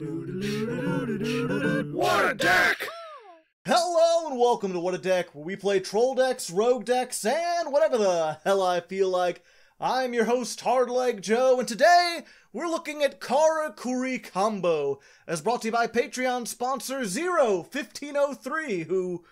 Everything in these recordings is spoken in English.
What a deck! Hello and welcome to What a Deck, where we play troll decks, rogue decks, and whatever the hell I feel like. I'm your host, Hardleg Joe, and today we're looking at Karakuri Combo, as brought to you by Patreon sponsor Zero1503, who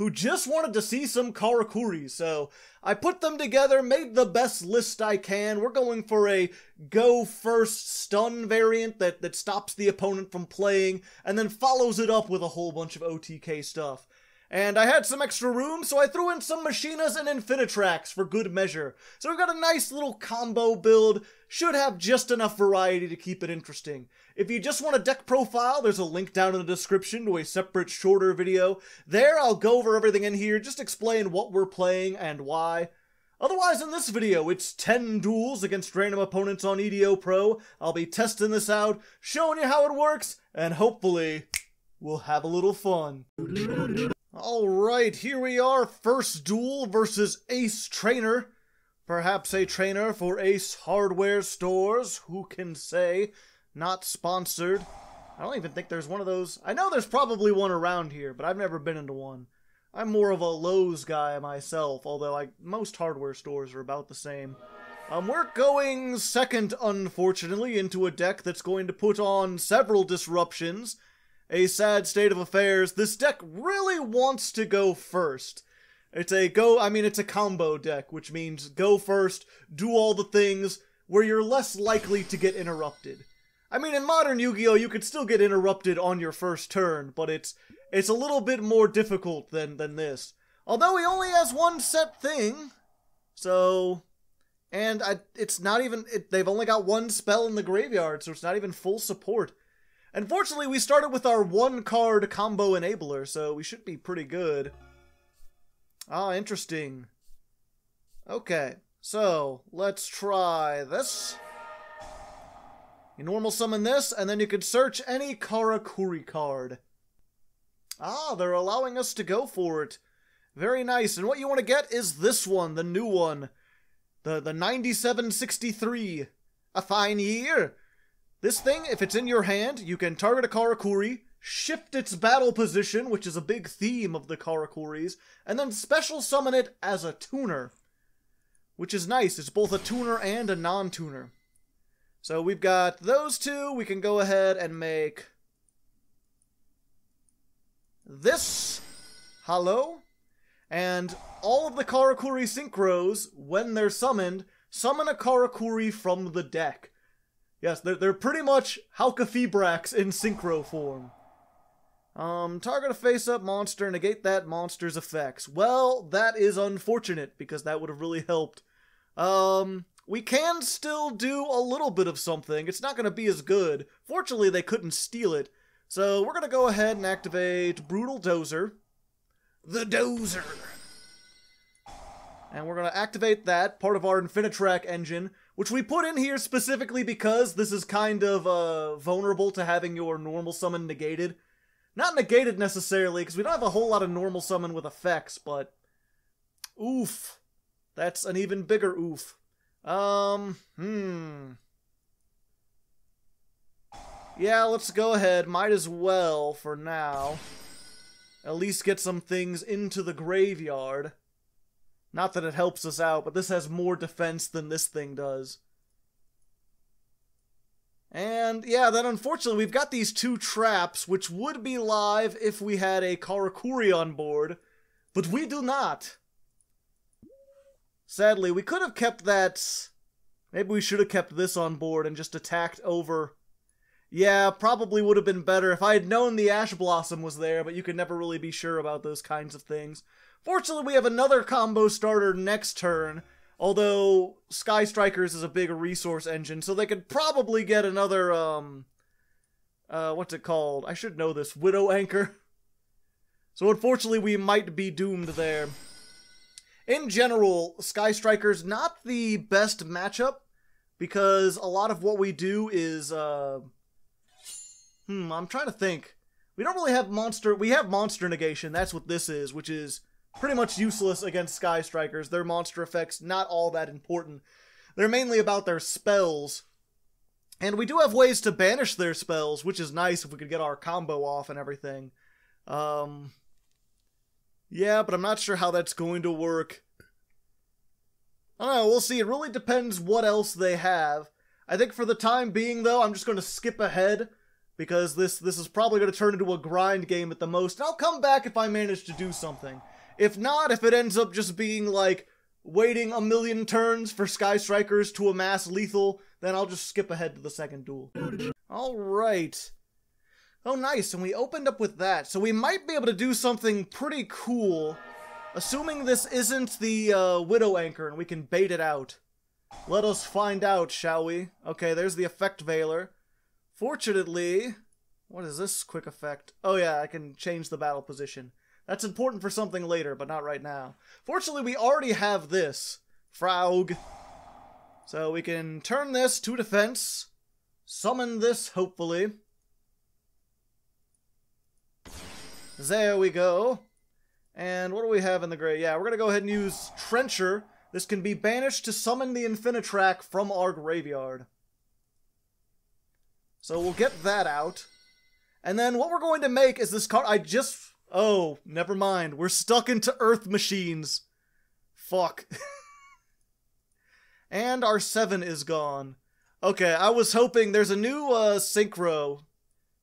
just wanted to see some Karakuri, so I put them together, made the best list I can. We're going for a go first stun variant that stops the opponent from playing, and then follows it up with a whole bunch of OTK stuff. And I had some extra room, so I threw in some Machinas and Infinitrax for good measure. So we've got a nice little combo build, should have just enough variety to keep it interesting. If you just want a deck profile, there's a link down in the description to a separate, shorter video. There, I'll go over everything in here, just explain what we're playing and why. Otherwise, in this video, it's 10 duels against random opponents on EDO Pro. I'll be testing this out, showing you how it works, and hopefully, we'll have a little fun. Alright, here we are, first duel versus Ace Trainer. Perhaps a trainer for Ace Hardware stores, who can say? Not sponsored. I don't even think there's one of those. I know there's probably one around here, but I've never been into one. I'm more of a Lowe's guy myself, although most hardware stores are about the same. We're going second, unfortunately, into a deck that's going to put on several disruptions. A sad state of affairs. This deck really wants to go first. It's a combo deck, which means go first, do all the things, where you're less likely to get interrupted. I mean, in modern Yu-Gi-Oh! You could still get interrupted on your first turn, but it's a little bit more difficult than this. Although he only has one set thing, so... And it's not even... they've only got one spell in the graveyard, so it's not even full support. Unfortunately, we started with our one-card combo enabler, so we should be pretty good. Ah, interesting. Okay, so let's try this. You normal summon this, and then you can search any Karakuri card. Ah, they're allowing us to go for it. Very nice, and what you want to get is this one, the new one. The 9763. A fine year. This thing, if it's in your hand, you can target a Karakuri, shift its battle position, which is a big theme of the Karakuris, and then special summon it as a tuner. Which is nice, it's both a tuner and a non-tuner. So we've got those two, we can go ahead and make this, hello, and all of the Karakuri Synchros, when they're summoned, summon a Karakuri from the deck. Yes, they're pretty much Halka-Febrax in Synchro form. Target a face-up monster, negate that monster's effects. Well, that is unfortunate, because that would have really helped. We can still do a little bit of something. It's not going to be as good. Fortunately, they couldn't steal it. So we're going to go ahead and activate Brutal Dozer. The Dozer! And we're going to activate that, part of our Infinitrack engine, which we put in here specifically because this is kind of vulnerable to having your normal summon negated. Not negated necessarily, because we don't have a whole lot of normal summon with effects, but... oof. That's an even bigger oof. Yeah, let's go ahead. Might as well, for now. At least get some things into the graveyard. Not that it helps us out, but this has more defense than this thing does. And, yeah, then unfortunately we've got these two traps, which would be live if we had a Karakuri on board, but we do not. Sadly, we could have kept that... maybe we should have kept this on board and just attacked over... yeah, probably would have been better if I had known the Ash Blossom was there, but you could never really be sure about those kinds of things. Fortunately, we have another combo starter next turn, although Sky Strikers is a big resource engine, so they could probably get another, what's it called? I should know this. Widow Anchor. So unfortunately, we might be doomed there. In general, Sky Strikers not the best matchup, because a lot of what we do is, I'm trying to think. We don't really have monster... we have monster negation, that's what this is, which is pretty much useless against Sky Strikers. Their monster effects, not all that important. They're mainly about their spells. And we do have ways to banish their spells, which is nice if we could get our combo off and everything. Yeah, but I'm not sure how that's going to work. I don't know, we'll see. It really depends what else they have. I think for the time being, though, I'm just going to skip ahead, because this is probably going to turn into a grind game at the most. And I'll come back if I manage to do something. If not, if it ends up just being, like, waiting a million turns for Sky Strikers to amass lethal, then I'll just skip ahead to the second duel. Alright. Oh, nice, and we opened up with that. So we might be able to do something pretty cool, assuming this isn't the Widow Anchor and we can bait it out. Let us find out, shall we? Okay, there's the Effect Veiler. Fortunately, what is this quick effect? Oh yeah, I can change the battle position. That's important for something later, but not right now. Fortunately, we already have this. Fraug. So we can turn this to defense. Summon this, hopefully. There we go. And what do we have in the gray? Yeah, we're going to go ahead and use Trencher. This can be banished to summon the Infinitrack from our graveyard. So we'll get that out. And then what we're going to make is this card. Oh, never mind. We're stuck into Earth Machines. Fuck. And our 7 is gone. Okay, I was hoping there's a new Synchro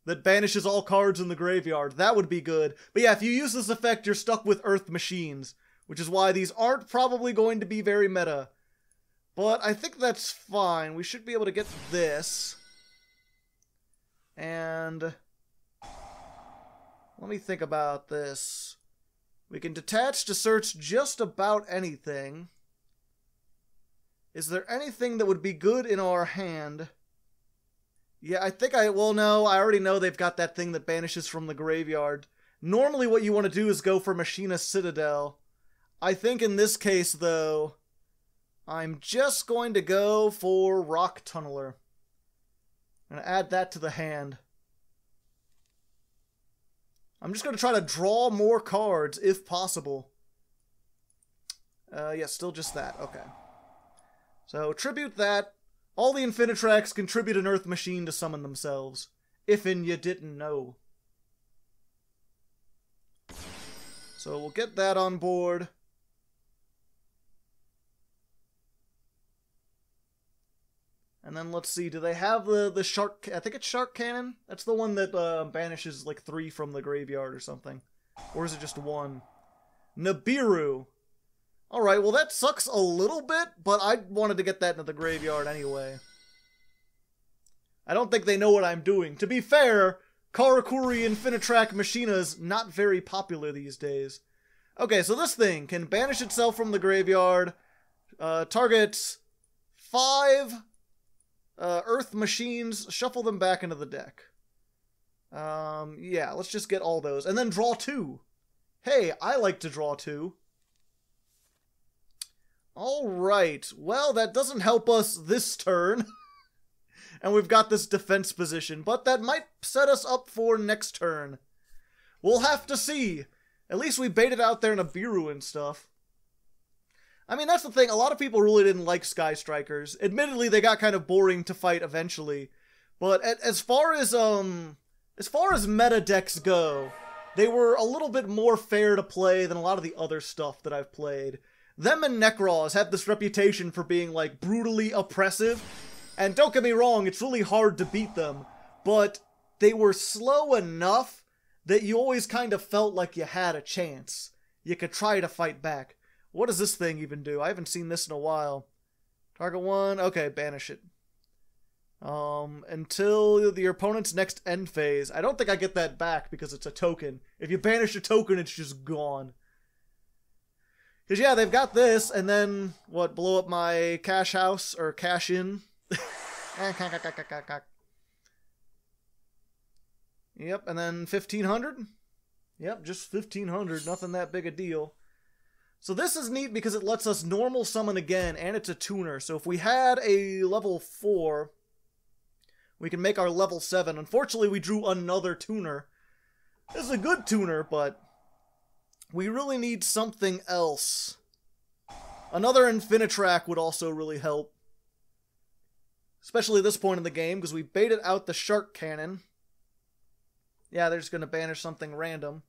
that banishes all cards in the graveyard. That would be good. But yeah, if you use this effect, you're stuck with Earth Machines, which is why these aren't probably going to be very meta. But I think that's fine. We should be able to get this. And let me think about this. We can detach to search just about anything. Is there anything that would be good in our hand? Yeah, I think well, no, I already know they've got that thing that banishes from the graveyard. Normally what you want to do is go for Machina Citadel. I think in this case, though, I'm just going to go for Rock Tunneler. I'm going to add that to the hand. I'm just going to try to draw more cards, if possible. Yeah, still just that. Okay. So, tribute that. All the Infinitracks contribute an Earth Machine to summon themselves. If'n you didn't know. So, we'll get that on board. And then let's see, do they have the Shark... I think it's Shark Cannon? That's the one that banishes like 3 from the graveyard or something. Or is it just 1? Nibiru. Alright, well that sucks a little bit, but I wanted to get that into the graveyard anyway. I don't think they know what I'm doing. To be fair, Karakuri Infinitrack Machina's not very popular these days. Okay, so this thing can banish itself from the graveyard, targets 5... Earth Machines, shuffle them back into the deck. Yeah, let's just get all those. And then draw 2. Hey, I like to draw 2. Alright, well, that doesn't help us this turn. And we've got this defense position, but that might set us up for next turn. We'll have to see. At least we baited out there Nibiru and stuff. I mean, that's the thing. A lot of people really didn't like Sky Strikers. Admittedly, they got kind of boring to fight eventually. But as far as meta decks go, they were a little bit more fair to play than a lot of the other stuff that I've played. Them and Nekroz have this reputation for being, like, brutally oppressive. And don't get me wrong, it's really hard to beat them. But they were slow enough that you always kind of felt like you had a chance. You could try to fight back. What does this thing even do? I haven't seen this in a while. Target 1. Okay, banish it. Until your opponent's next end phase. I don't think I get that back because it's a token. If you banish a token, it's just gone. Because, yeah, they've got this, and then, what, blow up my cash house, or cash in? Yep, and then 1,500? Yep, just 1,500, nothing that big a deal. So this is neat because it lets us normal summon again, and it's a tuner. So if we had a level 4, we can make our level 7. Unfortunately, we drew another tuner. This is a good tuner, but we really need something else. Another Infinitrack would also really help. Especially at this point in the game, because we baited out the shark cannon. Yeah, they're just going to banish something random.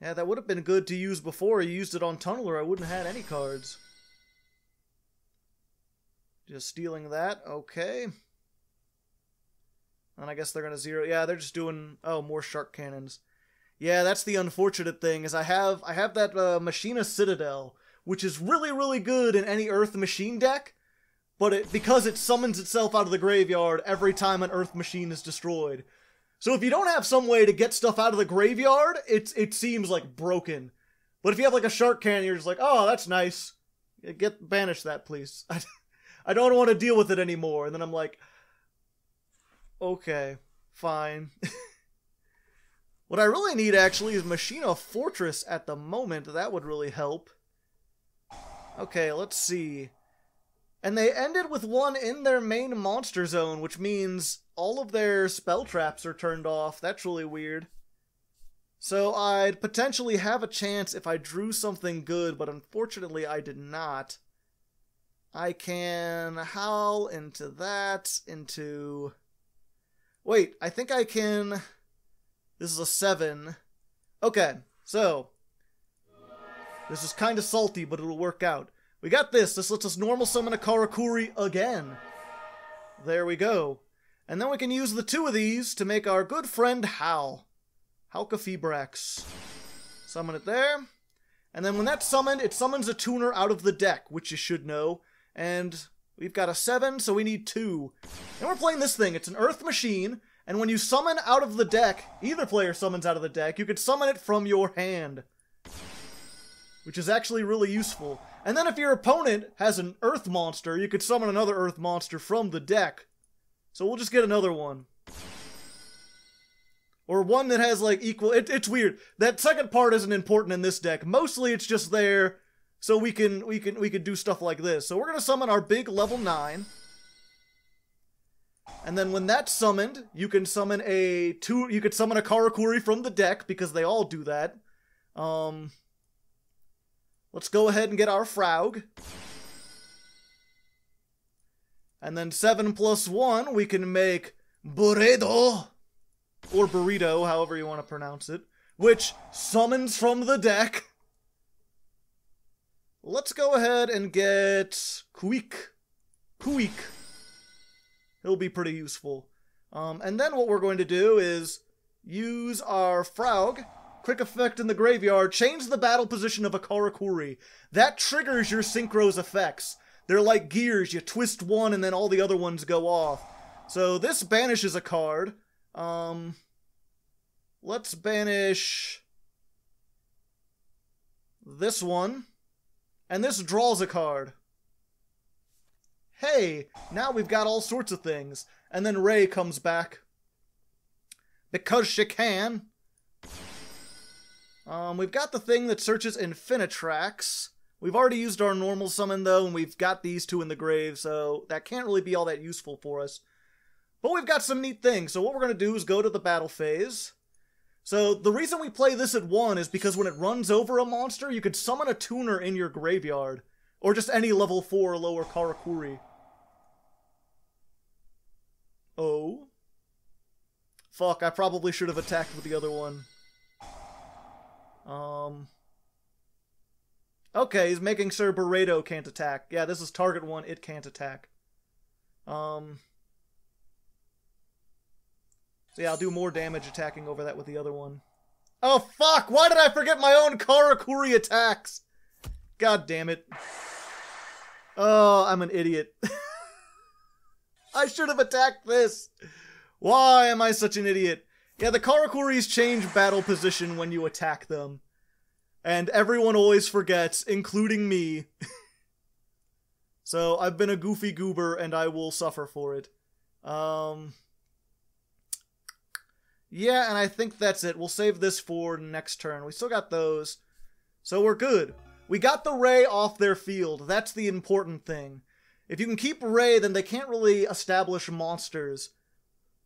Yeah, that would have been good to use before. You used it on Tunneler, I wouldn't have had any cards. Just stealing that, okay. And I guess they're going to zero. Yeah, they're just doing, oh, more shark cannons. Yeah, that's the unfortunate thing, is I have that Machina Citadel, which is really, really good in any Earth Machine deck, but because it summons itself out of the graveyard every time an Earth Machine is destroyed. So if you don't have some way to get stuff out of the graveyard, it seems like broken. But if you have like a shark cannon, you're just like, oh, that's nice. Banish that, please. I don't want to deal with it anymore. And then I'm like, okay, fine. What I really need, actually, is Machina Fortress at the moment. That would really help. Okay, let's see. And they ended with one in their main monster zone, which means all of their spell traps are turned off. That's really weird. So I'd potentially have a chance if I drew something good, but unfortunately I did not. I can howl into that, into... Wait, I think I can... This is a 7. Okay, so... This is kind of salty, but it'll work out. We got this. This lets us normal summon a Karakuri again. There we go. And then we can use the 2 of these to make our good friend Hal. Halka-Febrax. Summon it there. And then when that's summoned, it summons a tuner out of the deck, which you should know. And we've got a 7, so we need 2. And we're playing this thing. It's an Earth Machine, and when you summon out of the deck, either player summons out of the deck, you could summon it from your hand. Which is actually really useful. And then if your opponent has an Earth monster, you could summon another Earth monster from the deck. So we'll just get another one. Or one that has like equal... It's weird. That second part isn't important in this deck. Mostly it's just there so we can do stuff like this. So we're going to summon our big level 9. And then when that's summoned, you can summon you could summon a Karakuri from the deck, because they all do that. Let's go ahead and get our Fraug. And then 7 plus 1, we can make Burrito. Or Burrito, however you want to pronounce it. Which summons from the deck. Let's go ahead and get Kuik. He'll be pretty useful. And then what we're going to do is use our Fraug. Quick effect in the graveyard. Change the battle position of a Karakuri. That triggers your Synchro's effects. They're like gears. You twist one and then all the other ones go off. So this banishes a card. Let's banish this one. And this draws a card. Hey, now we've got all sorts of things. And then Ray comes back. Because she can. We've got the thing that searches Infinitrax. We've already used our normal summon, though, and we've got these 2 in the grave, so that can't really be all that useful for us. But we've got some neat things, so what we're going to do is go to the battle phase. So the reason we play this at 1 is because when it runs over a monster, you could summon a tuner in your graveyard. Or just any level 4 or lower Karakuri. Oh. Fuck, I probably should have attacked with the other one. Okay, he's making sure Burrito can't attack. Yeah, this is target 1, it can't attack. So yeah, I'll do more damage attacking over that with the other one. Oh fuck, why did I forget my own Karakuri attacks? God damn it. Oh, I'm an idiot. I should have attacked this. Why am I such an idiot? Yeah, the Karakuris change battle position when you attack them. And everyone always forgets, including me. So, I've been a goofy goober, and I will suffer for it. Yeah, and I think that's it. We'll save this for next turn. We still got those. So we're good. We got the Ray off their field. That's the important thing. If you can keep Ray, then they can't really establish monsters.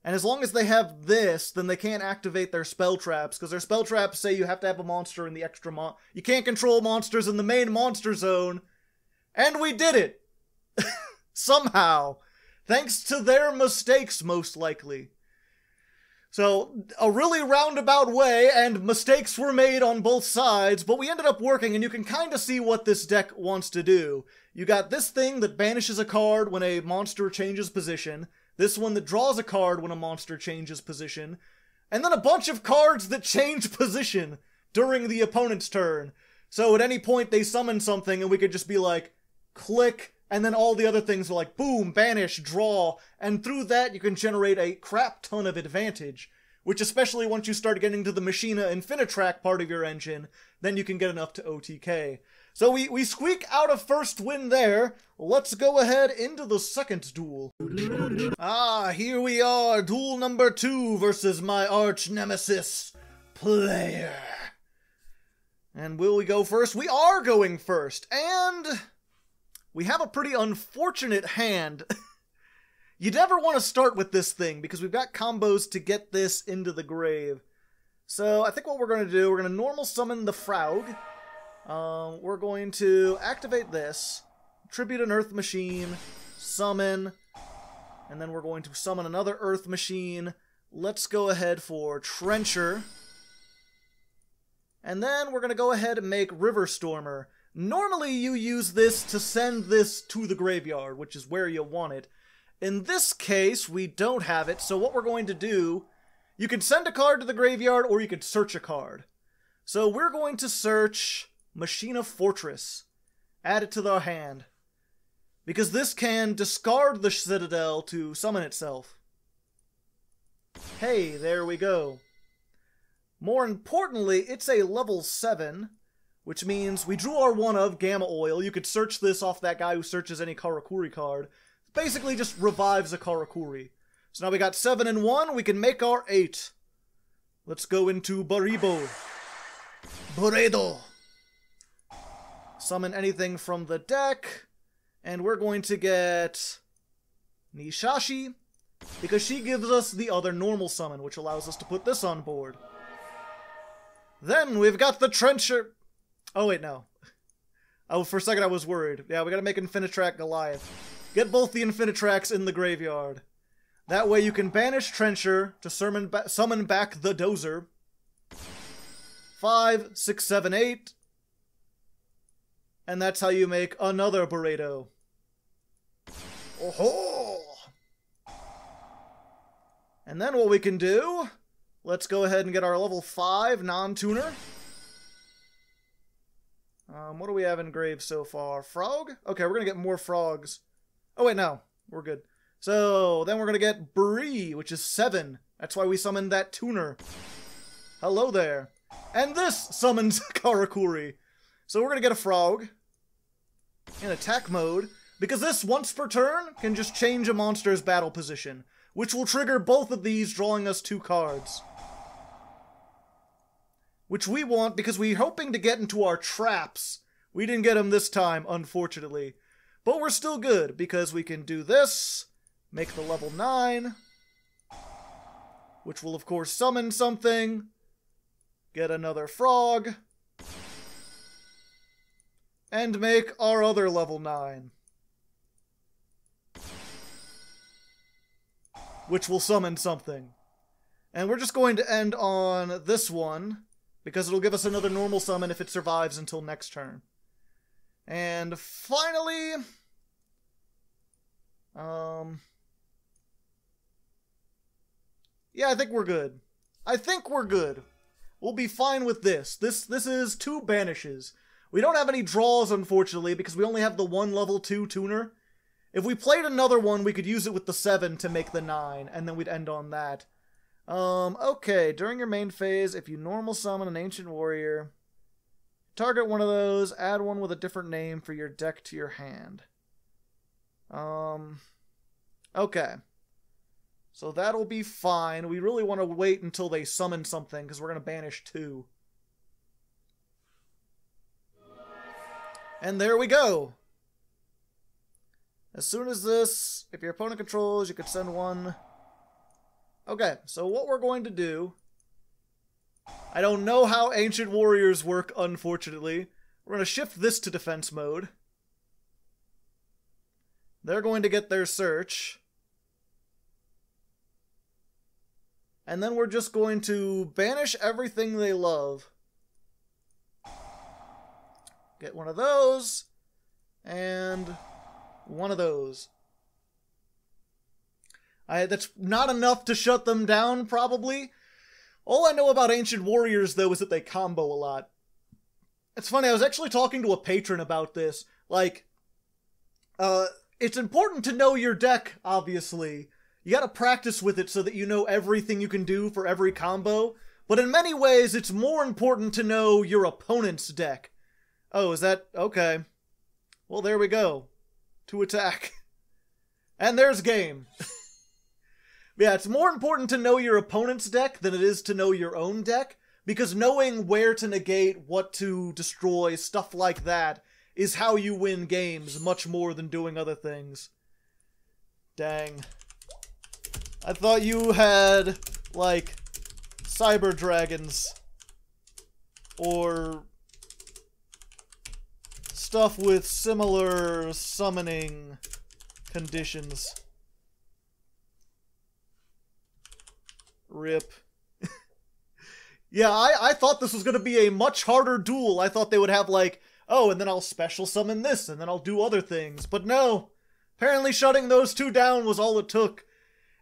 And as long as they have this, then they can't activate their spell traps, because their spell traps say you have to have a monster in the extra you can't control monsters in the main monster zone. And we did it! Somehow. Thanks to their mistakes, most likely. So, a really roundabout way, and mistakes were made on both sides, but we ended up working, and you can kind of see what this deck wants to do. You got this thing that banishes a card when a monster changes position, this one that draws a card when a monster changes position, and then a bunch of cards that change position during the opponent's turn. So at any point they summon something, and we could just be like, click, and then all the other things are like, boom, banish, draw, and through that you can generate a crap ton of advantage, which especially once you start getting to the Machina Infinitrack part of your engine, then you can get enough to OTK. So we squeak out a first win there. Let's go ahead into the second duel. Here we are, duel number 2 versus my arch nemesis, Player. And will we go first? We are going first, and we have a pretty unfortunate hand. You never want to start with this thing, because we've got combos to get this into the grave. So I think what we're going to do, we're going to normal summon the Frog. We're going to activate this, tribute an Earth Machine, summon, and then we're going to summon another Earth Machine. Let's go ahead for Trencher. And then we're going to go ahead and make River Stormer. Normally you use this to send this to the graveyard, which is where you want it. In this case, we don't have it, so what we're going to do, you can send a card to the graveyard or you could search a card. So we're going to search Machina Fortress. Add it to the hand. Because this can discard the Citadel to summon itself. Hey, there we go. More importantly, it's a level 7, which means we drew our one of Gamma Oil. You could search this off that guy who searches any Karakuri card. It basically just revives a Karakuri. So now we got 7 and 1, we can make our 8. Let's go into Baribo. Buredo. Summon anything from the deck, and we're going to get Nishashi, because she gives us the other normal summon, which allows us to put this on board. Then we've got the Trencher. Oh wait, no. Oh, for a second I was worried. Yeah, we gotta make Infinitrack Goliath. Get both the Infinitracks in the graveyard. That way you can banish Trencher to summon back the Dozer. 5, 6, 7, 8. And that's how you make another Burrito. Oh-ho! And then what we can do, let's go ahead and get our level 5 non-tuner. What do we have engraved so far? Frog? Okay, we're gonna get more frogs. Oh wait, no. We're good. So, then we're gonna get Bree, which is 7. That's why we summoned that tuner. Hello there. And this summons Karakuri. So we're gonna get a frog in attack mode, because this, once per turn, can just change a monster's battle position, which will trigger both of these, drawing us 2 cards. Which we want because we're hoping to get into our traps. We didn't get them this time, unfortunately. But we're still good, because we can do this, make the level 9, which will of course summon something, get another frog, and make our other level 9. Which will summon something. And we're just going to end on this one, because it'll give us another normal summon if it survives until next turn. And finally, yeah, I think we're good. I think we're good. We'll be fine with this. This is 2 banishes. We don't have any draws, unfortunately, because we only have the 1 level 2 tuner. If we played another one, we could use it with the 7 to make the 9, and then we'd end on that. Okay, during your main phase, if you normal summon an Ancient Warrior, target one of those, add one with a different name for your deck to your hand. Okay. So that'll be fine. We really want to wait until they summon something, because we're going to banish 2. And there we go! As soon as this, if your opponent controls, you could send 1. Okay, so what we're going to do, I don't know how Ancient Warriors work, unfortunately. We're going to shift this to defense mode. They're going to get their search. And then we're just going to banish everything they love. Get one of those. And one of those. That's not enough to shut them down, probably. All I know about Ancient Warriors, though, is that they combo a lot. It's funny, I was actually talking to a patron about this. Like, it's important to know your deck, obviously. You gotta practice with it so that you know everything you can do for every combo. But in many ways, it's more important to know your opponent's deck. Oh, is that... okay. Well, there we go. To attack. And there's game. Yeah, it's more important to know your opponent's deck than it is to know your own deck, because knowing where to negate, what to destroy, stuff like that, is how you win games, much more than doing other things. Dang. I thought you had, like, cyber dragons. Or stuff with similar summoning conditions. Rip. Yeah, I thought this was going to be a much harder duel. I thought they would have, like, oh, and then I'll special summon this, and then I'll do other things. But no. Apparently shutting those two down was all it took.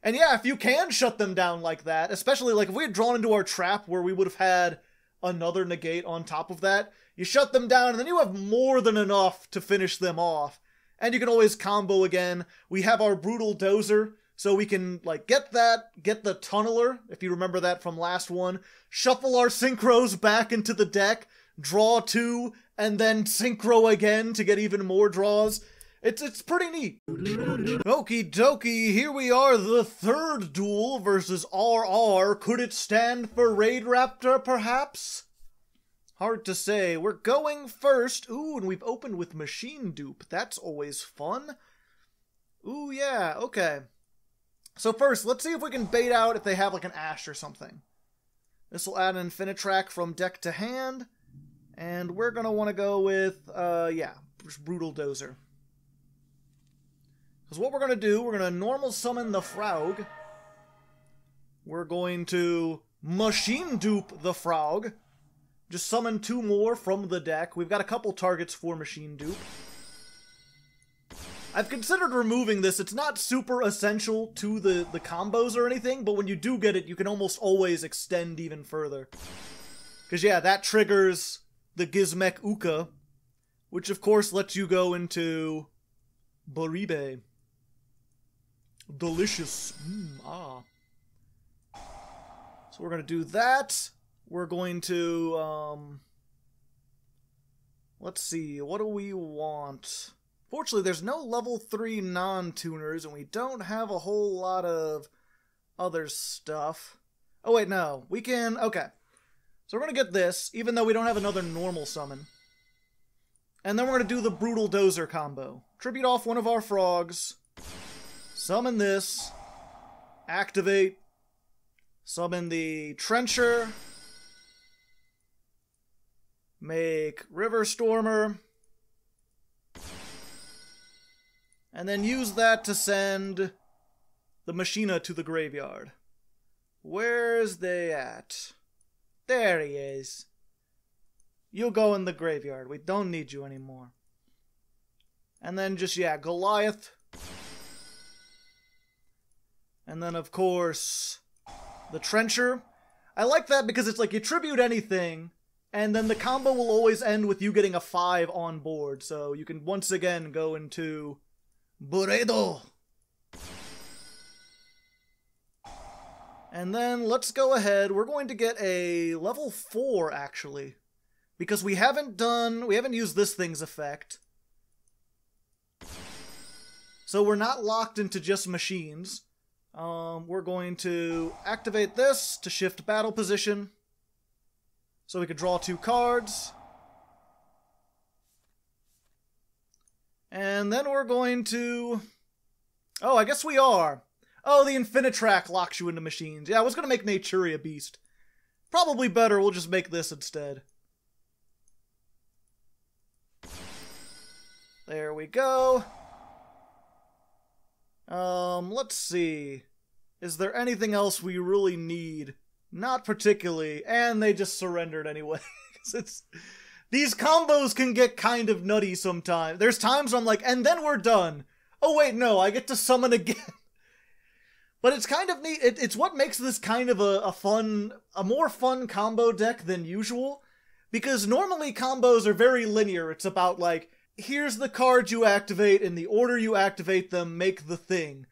And yeah, if you can shut them down like that, especially, like, if we had drawn into our trap where we would have had another negate on top of that, you shut them down, and then you have more than enough to finish them off. And you can always combo again. We have our Brutal Dozer, so we can, like, get the Tunneler, if you remember that from last one, shuffle our Synchros back into the deck, draw two, and then Synchro again to get even more draws. It's pretty neat. Okie dokie, here we are, the third duel versus RR. Could it stand for Raid Raptor, perhaps? Hard to say. We're going first. Ooh, and we've opened with Machine Dupe. That's always fun. Ooh, yeah, okay. So first, let's see if we can bait out if they have like an Ash or something. This will add an Infinitrack from deck to hand. And we're going to want to go with, yeah, Brutal Dozer. Because what we're going to do, we're going to normal summon the Frog. We're going to Machine Dupe the Frog. Just summon two more from the deck. We've got a couple targets for Machine Dupe. I've considered removing this. It's not super essential to the combos or anything, but when you do get it, you can almost always extend even further. Because, yeah, that triggers the Gizmek Uka, which, of course, lets you go into Baribe. Delicious. Ah. So we're going to do that. We're going to, let's see, what do we want? Fortunately, there's no level 3 non-tuners, and we don't have a whole lot of other stuff. Oh, wait, no. We can... okay. So we're going to get this, even though we don't have another normal summon. And then we're going to do the Brutal Dozer combo. Tribute off one of our frogs. Summon this. Activate. Summon the Trencher. Make River Stormer. And then use that to send the Machina to the graveyard. Where's they at? There he is. You go in the graveyard. We don't need you anymore. And then just, yeah, Goliath. And then, of course, the Trencher. I like that because it's like you tribute anything, and then the combo will always end with you getting a 5 on board. So you can once again go into Buredo. And then let's go ahead. We're going to get a level 4, actually. Because we haven't used this thing's effect. So we're not locked into just machines. We're going to activate this to shift battle position. So we can draw 2 cards. And then we're going to... oh, I guess we are. Oh, the Infinitrack locks you into machines. Yeah, I was going to make Naturia Beast. Probably better, we'll just make this instead. There we go. Let's see. Is there anything else we really need? Not particularly, and they just surrendered anyway. These combos can get kind of nutty sometimes. There's times I'm like, and then we're done. Oh wait, no, I get to summon again. But it's kind of neat. It's what makes this kind of a more fun combo deck than usual. Because normally combos are very linear. It's about like, here's the cards you activate, in the order you activate them, make the thing.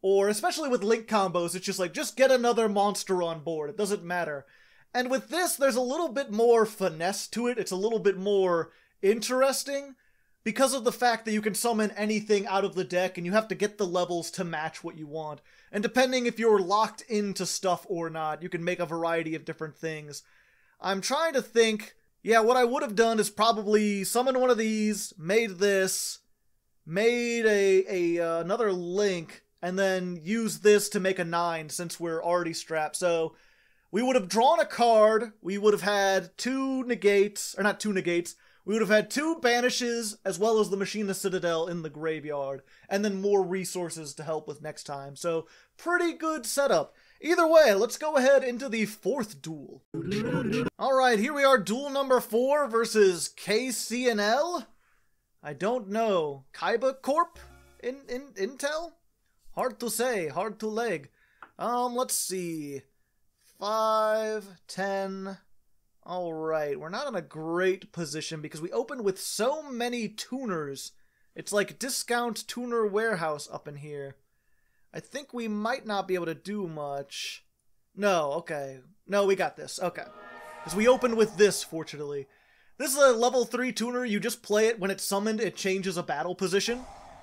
Or, especially with Link combos, it's just like, just get another monster on board. It doesn't matter. And with this, there's a little bit more finesse to it. It's a little bit more interesting. Because of the fact that you can summon anything out of the deck, and you have to get the levels to match what you want. And depending if you're locked into stuff or not, you can make a variety of different things. I'm trying to think, yeah, what I would have done is probably summon one of these, made this, made another Link, and then use this to make a 9 since we're already strapped. So we would have drawn a card, we would have had 2 negates, or not 2 negates, we would have had 2 banishes, as well as the Machina Citadel in the graveyard, and then more resources to help with next time. So, pretty good setup. Either way, let's go ahead into the 4th duel. Alright, here we are, duel number 4 versus KCNL? I don't know. Kaiba Corp? Intel? Hard to say, hard to leg. Let's see. 5, 10... Alright, we're not in a great position because we opened with so many tuners. It's like discount tuner warehouse up in here. I think we might not be able to do much. No, okay. No, we got this. Okay. Because we opened with this, fortunately. This is a level 3 tuner. You just play it when it's summoned. It changes a battle position.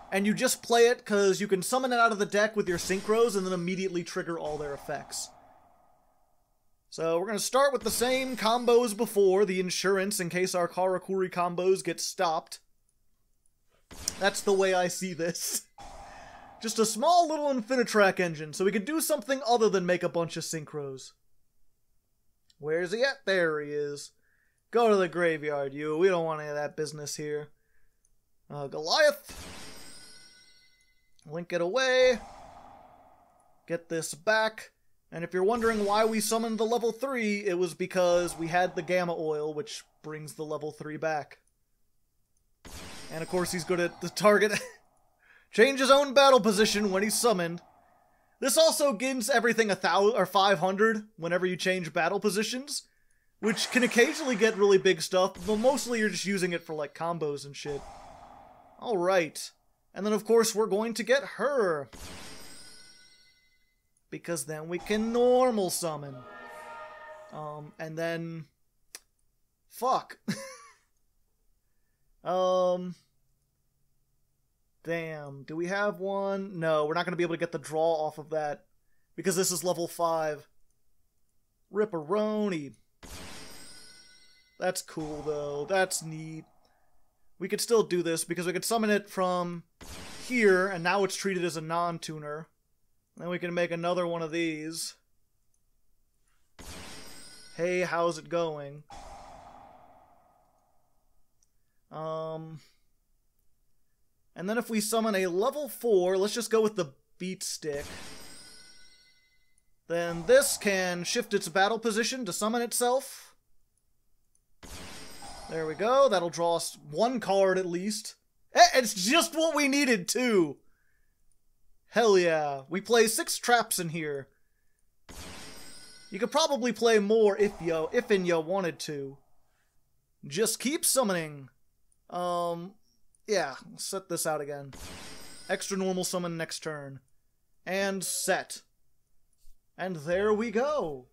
And you just play it because you can summon it out of the deck with your synchros and then immediately trigger all their effects. So we're going to start with the same combo as before, the insurance in case our Karakuri combos get stopped. That's the way I see this. Just a small little Infinitrack engine, so we can do something other than make a bunch of synchros. Where's he at? There he is. Go to the graveyard, you. We don't want any of that business here. Goliath. Link it away. Get this back. And if you're wondering why we summoned the level 3, it was because we had the Gamma Oil, which brings the level 3 back. And of course he's good at the target. Change his own battle position when he's summoned. This also gives everything 1,000 or 500 whenever you change battle positions, which can occasionally get really big stuff, but mostly you're just using it for like combos and shit. Alright. And then of course we're going to get her. Because then we can normal summon. And then... Fuck. Damn. Do we have one? No, we're not going to be able to get the draw off of that. Because this is level 5. Ripperoni. That's cool, though. That's neat. We could still do this, because we could summon it from here, and now it's treated as a non-tuner. Then we can make another one of these. Hey, how's it going? And then if we summon a level 4, let's just go with the Beat Stick. Then this can shift its battle position to summon itself. There we go. That'll draw us 1 card at least. It's just what we needed, too. Hell yeah. We play 6 traps in here. You could probably play more if you wanted to. Just keep summoning. Yeah, set this out again. Extra normal summon next turn. And set. And there we go.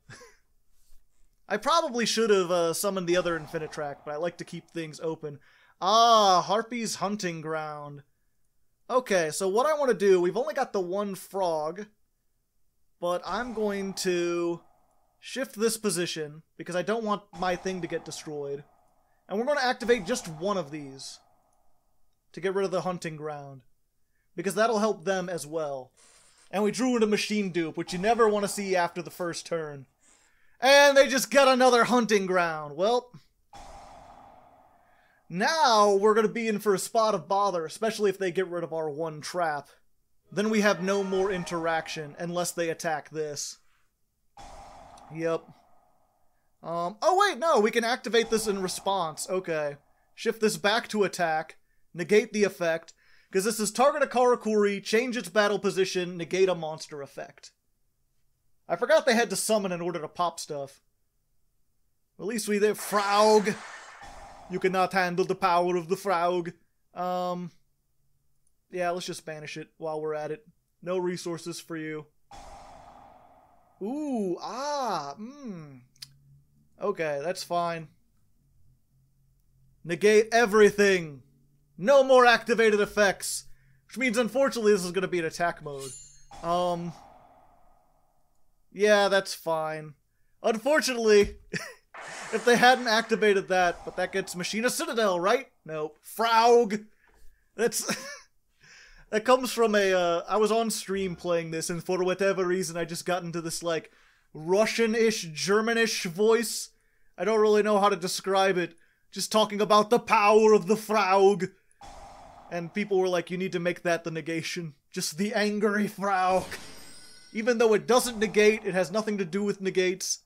I probably should have summoned the other Infinitrack, but I like to keep things open. Ah, Harpy's Hunting Ground. Okay, so what I want to do, we've only got the 1 frog, but I'm going to shift this position, because I don't want my thing to get destroyed. And we're going to activate just 1 of these, to get rid of the Hunting Ground, because that'll help them as well. And we drew into Machine Dupe, which you never want to see after the first turn. And they just got another Hunting Ground. Well... Now, we're going to be in for a spot of bother, especially if they get rid of our 1 trap. then we have no more interaction unless they attack this. Yep. Oh wait, no, we can activate this in response. Okay. Shift this back to attack, negate the effect, because this is target a Karakuri, change its battle position, negate a monster effect. I forgot they had to summon in order to pop stuff. At least we did. Fraug! You cannot handle the power of the Fraug. Yeah, let's just banish it while we're at it. No resources for you. Ooh, Okay, that's fine. Negate everything. No more activated effects. Which means, unfortunately, this is going to be an attack mode. Yeah, that's fine. Unfortunately, if they hadn't activated that, but that gets Machina Citadel, right? No. Fraug! That's... That comes from I was on stream playing this, and for whatever reason I just got into this, like, Russian-ish, German-ish voice. I don't really know how to describe it. Just talking about the power of the Fraug. And people were like, you need to make that the negation. Just the angry Fraug. Even though it doesn't negate, it has nothing to do with negates.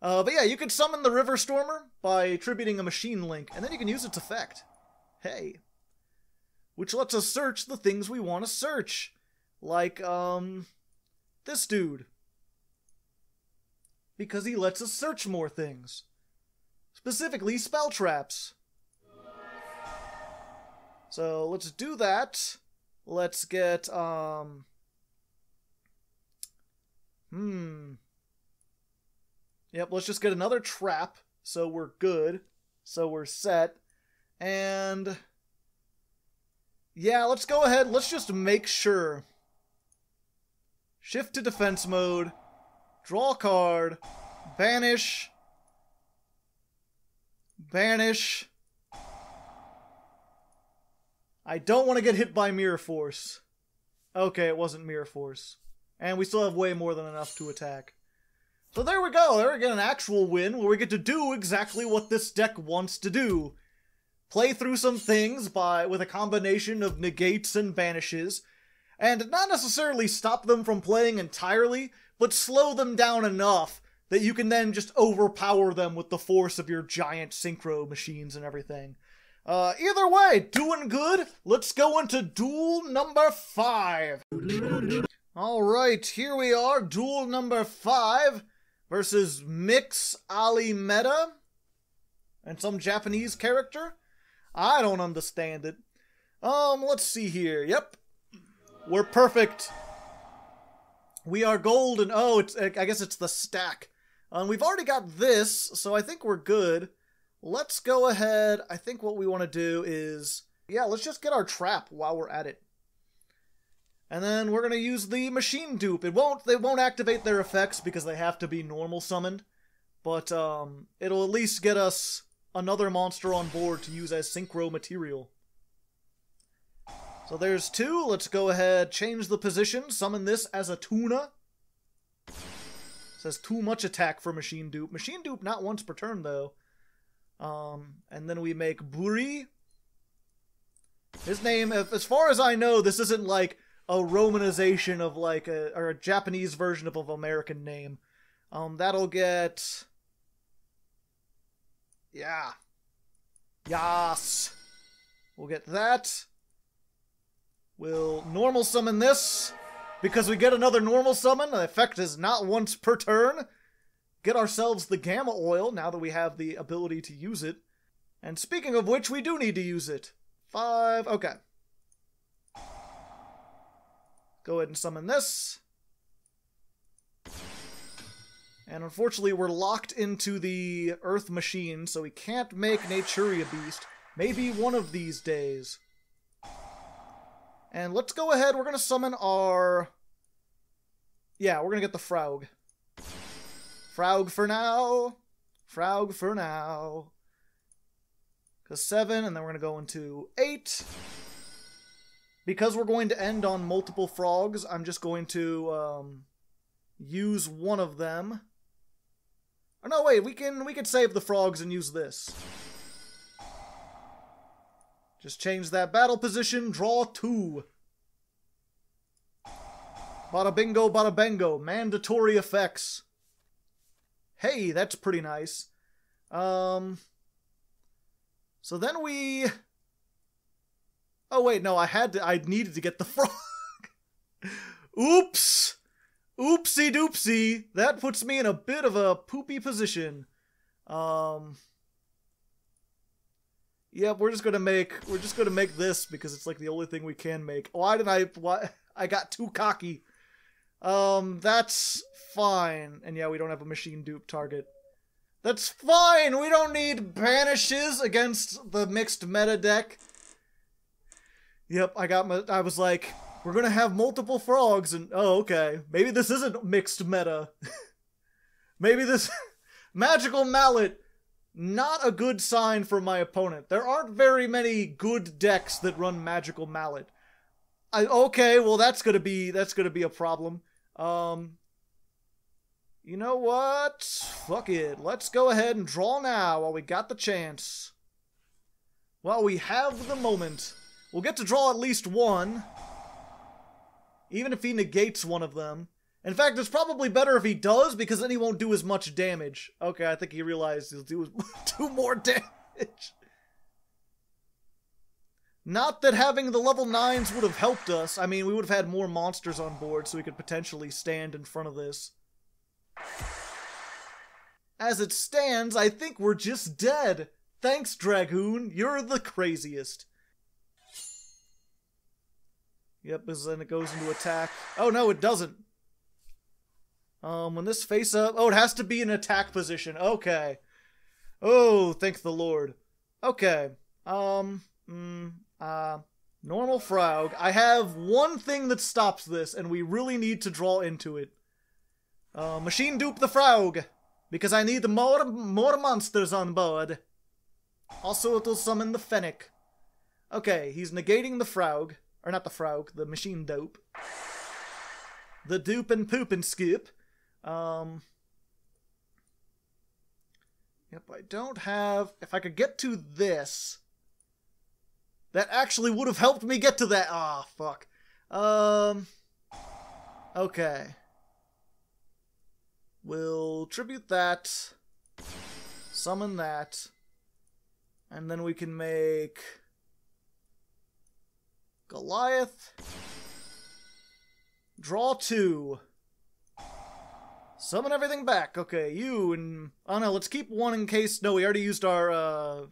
But yeah, you can summon the River Stormer by attributing a machine link, and then you can use its effect. Hey. Which lets us search the things we want to search. Like, this dude. Because he lets us search more things. Specifically, spell traps. So, let's do that. Let's get, Yep, let's just get another trap, so we're good. So we're set. And... yeah, let's go ahead. Let's just make sure. Shift to defense mode. Draw a card. Banish. Banish. I don't want to get hit by Mirror Force. Okay, it wasn't Mirror Force. And we still have way more than enough to attack. So there we go. There we get an actual win where we get to do exactly what this deck wants to do. Play through some things with a combination of negates and banishes, and not necessarily stop them from playing entirely, but slow them down enough that you can then just overpower them with the force of your giant synchro machines and everything. Either way, doing good. Let's go into duel number 5. Alright, here we are, duel number 5 versus Mix Alimeta and some Japanese character. I don't understand it. Let's see here. Yep. We're perfect. We are golden. Oh, I guess it's the stack. We've already got this, so I think we're good. Let's go ahead. I think what we want to do is... yeah, let's just get our trap while we're at it. And then we're going to use the machine dupe. They won't activate their effects because they have to be normal summoned. But, it'll at least get us another monster on board to use as synchro material. So there's 2. Let's go ahead, change the position, summon this as a tuna. Says too much attack for machine dupe. Machine dupe not once per turn though. And then we make Buri. His name, as far as I know, this isn't like a romanization of like or a Japanese version of an American name. That'll get... yeah. Yas. We'll get that. We'll normal summon this. Because we get another normal summon. The effect is not once per turn. Get ourselves the Gamma Oil now that we have the ability to use it. And speaking of which, we do need to use it. 5. Okay. Go ahead and summon this. And unfortunately, we're locked into the Earth Machine, so we can't make Naturia Beast. Maybe one of these days. And let's go ahead, we're going to summon our... yeah, we're going to get the Fraug. Fraug for now. Fraug for now. Because 7, and then we're going to go into 8. Because we're going to end on multiple frogs, I'm just going to use one of them. Oh no, wait, we can save the frogs and use this. Just change that battle position, draw 2. Bada bingo, bada bango. Mandatory effects. Hey, that's pretty nice. So then we... Oh wait, no, I needed to get the frog. Oops! Oopsie doopsie. That puts me in a bit of a poopy position. Yep, we're just gonna make this because it's like the only thing we can make. Why I got too cocky. That's fine. And yeah, we don't have a machine dupe target. That's fine! We don't need banishes against the mixed meta deck. Yep, I was like, we're gonna have multiple frogs, and oh, okay. Maybe this isn't mixed meta. Maybe this magical mallet, not a good sign for my opponent. There aren't very many good decks that run magical mallet. Okay, well that's gonna be a problem. You know what? Fuck it. Let's go ahead and draw now while we got the chance. While we have the moment. We'll get to draw at least one. Even if he negates one of them. In fact, it's probably better if he does, because then he won't do as much damage. Okay, I think he realized he'll do more damage. Not that having the level 9s would have helped us. I mean, we would have had more monsters on board, so we could potentially stand in front of this. As it stands, I think we're just dead. Thanks, Dragoon. You're the craziest. Yep, as then it goes into attack. Oh, no, it doesn't. When this face up... Oh, it has to be in attack position. Okay. Oh, thank the Lord. Okay. Normal Frog. I have one thing that stops this, and we really need to draw into it. Machine dupe the Frog. Because I need more monsters on board. Also, it'll summon the Fennec. Okay, he's negating the Frog. Or not the Frog, the machine dope. The dupe and poop and skip. Yep, I don't have... If I could get to this... That actually would have helped me get to that. Ah, fuck. Okay. We'll tribute that. Summon that. And then we can make... Goliath. Draw 2. Summon everything back. Okay, you and... Oh no, let's keep one in case... No, we already used our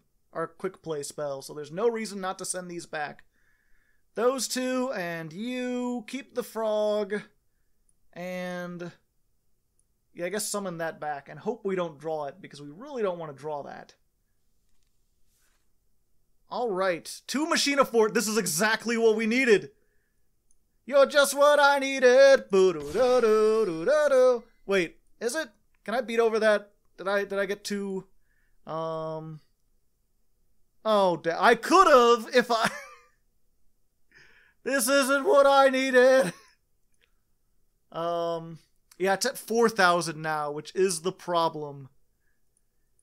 quick play spell, so there's no reason not to send these back. Those two, and you keep the frog, and... Yeah, I guess summon that back, and hope we don't draw it, because we really don't want to draw that. Alright, 2 Machina Fort. This is exactly what we needed. You're just what I needed. Boo-doo-doo-doo-doo-doo. Wait, is it? Can I beat over that? Did I get 2? Oh, I could have if I... This isn't what I needed. Yeah, it's at 4,000 now, which is the problem.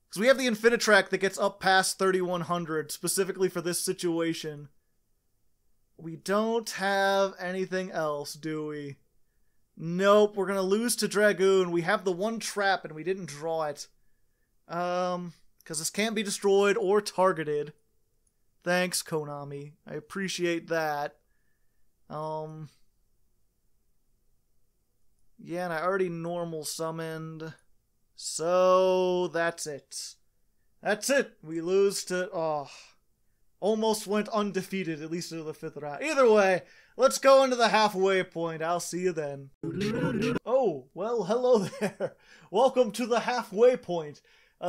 Because we have the Infinitrack that gets up past 3,100, specifically for this situation. We don't have anything else, do we? Nope, we're gonna lose to Dragoon. We have the one trap and we didn't draw it. Because this can't be destroyed or targeted. Thanks, Konami. I appreciate that. Yeah, and I already normal summoned. So, that's it. That's it. We lose to... Oh. Almost went undefeated, at least into the 5th round. Either way, let's go into the halfway point. I'll see you then. Oh, well, hello there. Welcome to the halfway point.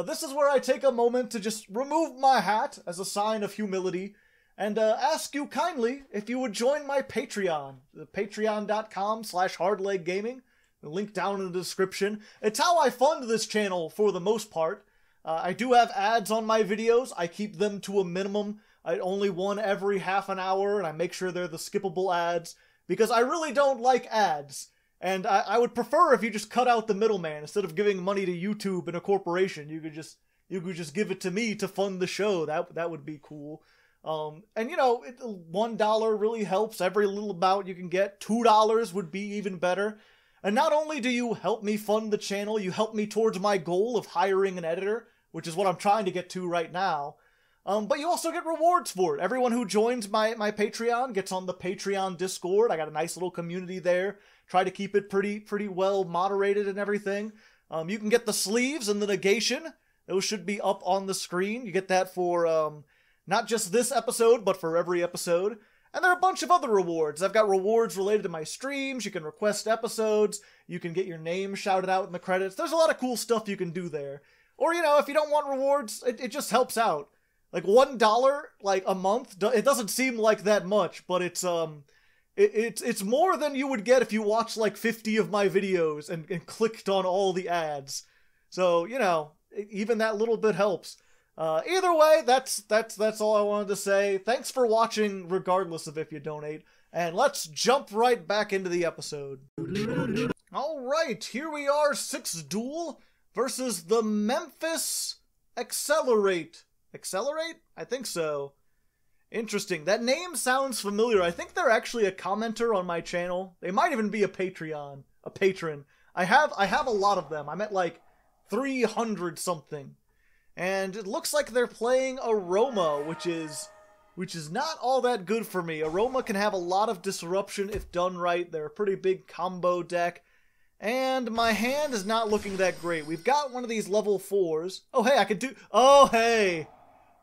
This is where I take a moment to just remove my hat as a sign of humility and ask you kindly if you would join my Patreon. Patreon.com/hardleggaming. The link down in the description. It's how I fund this channel for the most part. I do have ads on my videos. I keep them to a minimum. I only one every half an hour, and I make sure they're the skippable ads, because I really don't like ads. And I would prefer if you just cut out the middleman. Instead of giving money to YouTube and a corporation, you could just give it to me to fund the show. That would be cool. And you know, $1 really helps. Every little amount you can get. $2 would be even better. And not only do you help me fund the channel, you help me towards my goal of hiring an editor, which is what I'm trying to get to right now. But you also get rewards for it. Everyone who joins my Patreon gets on the Patreon Discord. I got a nice little community there. Try to keep it pretty well moderated and everything. You can get the sleeves and the negation. Those should be up on the screen. You get that for not just this episode, but for every episode. And there are a bunch of other rewards. I've got rewards related to my streams. You can request episodes. You can get your name shouted out in the credits. There's a lot of cool stuff you can do there. Or, you know, if you don't want rewards, it just helps out. Like $1, like a month, it doesn't seem like that much, but it's more than you would get if you watched like 50 of my videos and clicked on all the ads. So, you know, even that little bit helps. Either way, that's all I wanted to say. Thanks for watching, regardless of if you donate. And let's jump right back into the episode. Alright, here we are, 6th duel versus the Memphis Accelerate. Accelerate? I think so. Interesting. That name sounds familiar. I think they're actually a commenter on my channel. They might even be a patron. I have a lot of them. I'm at like 300 something. And it looks like they're playing Aroma, which is not all that good for me. Aroma can have a lot of disruption if done right. They're a pretty big combo deck. And my hand is not looking that great. We've got one of these level 4s. Oh, hey, I could do... Oh, hey!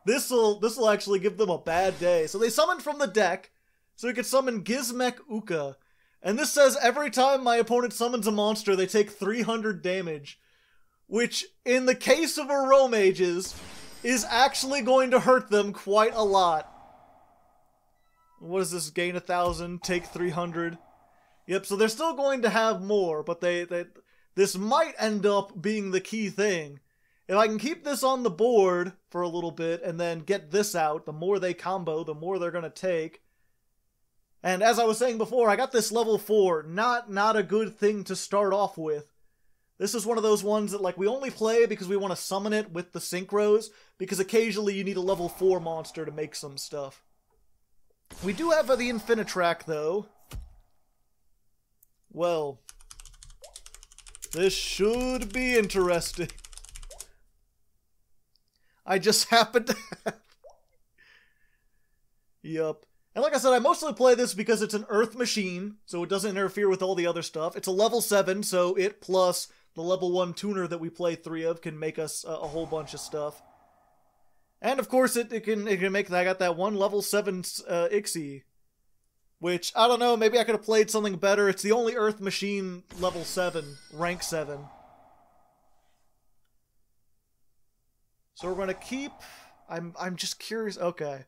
This'll actually give them a bad day. So they summoned from the deck, so we could summon Gizmek Uka. And this says every time my opponent summons a monster, they take 300 damage. Which, in the case of Aromages, is actually going to hurt them quite a lot. What is this? Gain 1,000, take 300. Yep, so they're still going to have more, but this might end up being the key thing. If I can keep this on the board for a little bit and then get this out, the more they combo, the more they're going to take. And as I was saying before, I got this level 4, not a good thing to start off with. This is one of those ones that, like, we only play because we want to summon it with the synchros, because occasionally you need a level 4 monster to make some stuff. We do have the Infinitrack, though. Well, this should be interesting. I just happened to have... Yup. And like I said, I mostly play this because it's an Earth machine, so it doesn't interfere with all the other stuff. It's a level 7, so it plus the level 1 tuner that we play 3 of can make us a whole bunch of stuff. And of course, it can make... I got that one level 7 Ixie, which, I don't know, maybe I could have played something better. It's the only Earth machine level 7, rank 7. So we're going to keep... I'm just curious... Okay.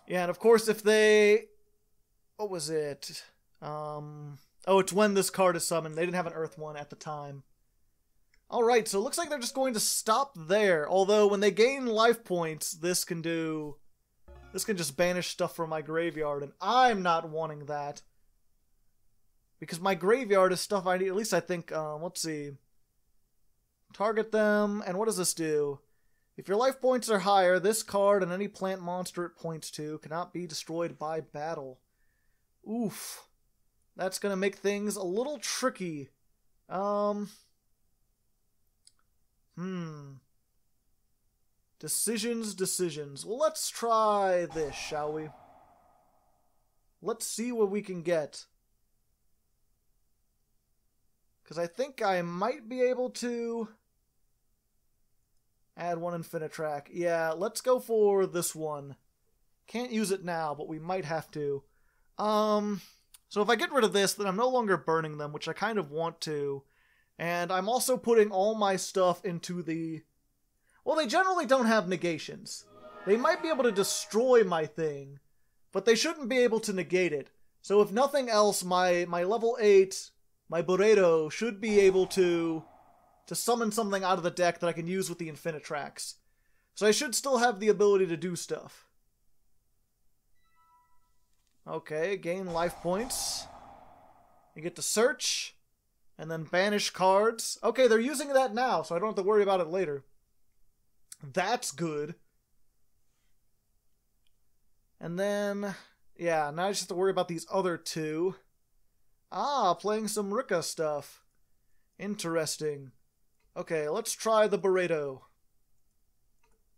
Yeah, and of course if they... What was it? Oh, it's when this card is summoned. They didn't have an Earth one at the time. Alright, so it looks like they're just going to stop there. Although, when they gain life points, this can just banish stuff from my graveyard, and I'm not wanting that. Because my graveyard is stuff I need. At least I think, let's see. Target them, and what does this do? If your life points are higher, this card and any plant monster it points to cannot be destroyed by battle. Oof. That's gonna make things a little tricky. Decisions. Well, let's try this, shall we? Let's see what we can get. Because I think I might be able to add one Infinitrack. Yeah, let's go for this one. Can't use it now, but we might have to. So if I get rid of this, then I'm no longer burning them, which I kind of want to. And I'm also putting all my stuff into the... Well, they generally don't have negations. They might be able to destroy my thing, but they shouldn't be able to negate it. So if nothing else, my level 8, my Boredo, should be able to summon something out of the deck that I can use with the Infinitracks. So I should still have the ability to do stuff. Okay, gain life points. You get to search, and then banish cards. Okay, they're using that now, so I don't have to worry about it later. That's good. And then, yeah, now I just have to worry about these other two. Ah, playing some Rika stuff. Interesting. Okay, let's try the Burrito.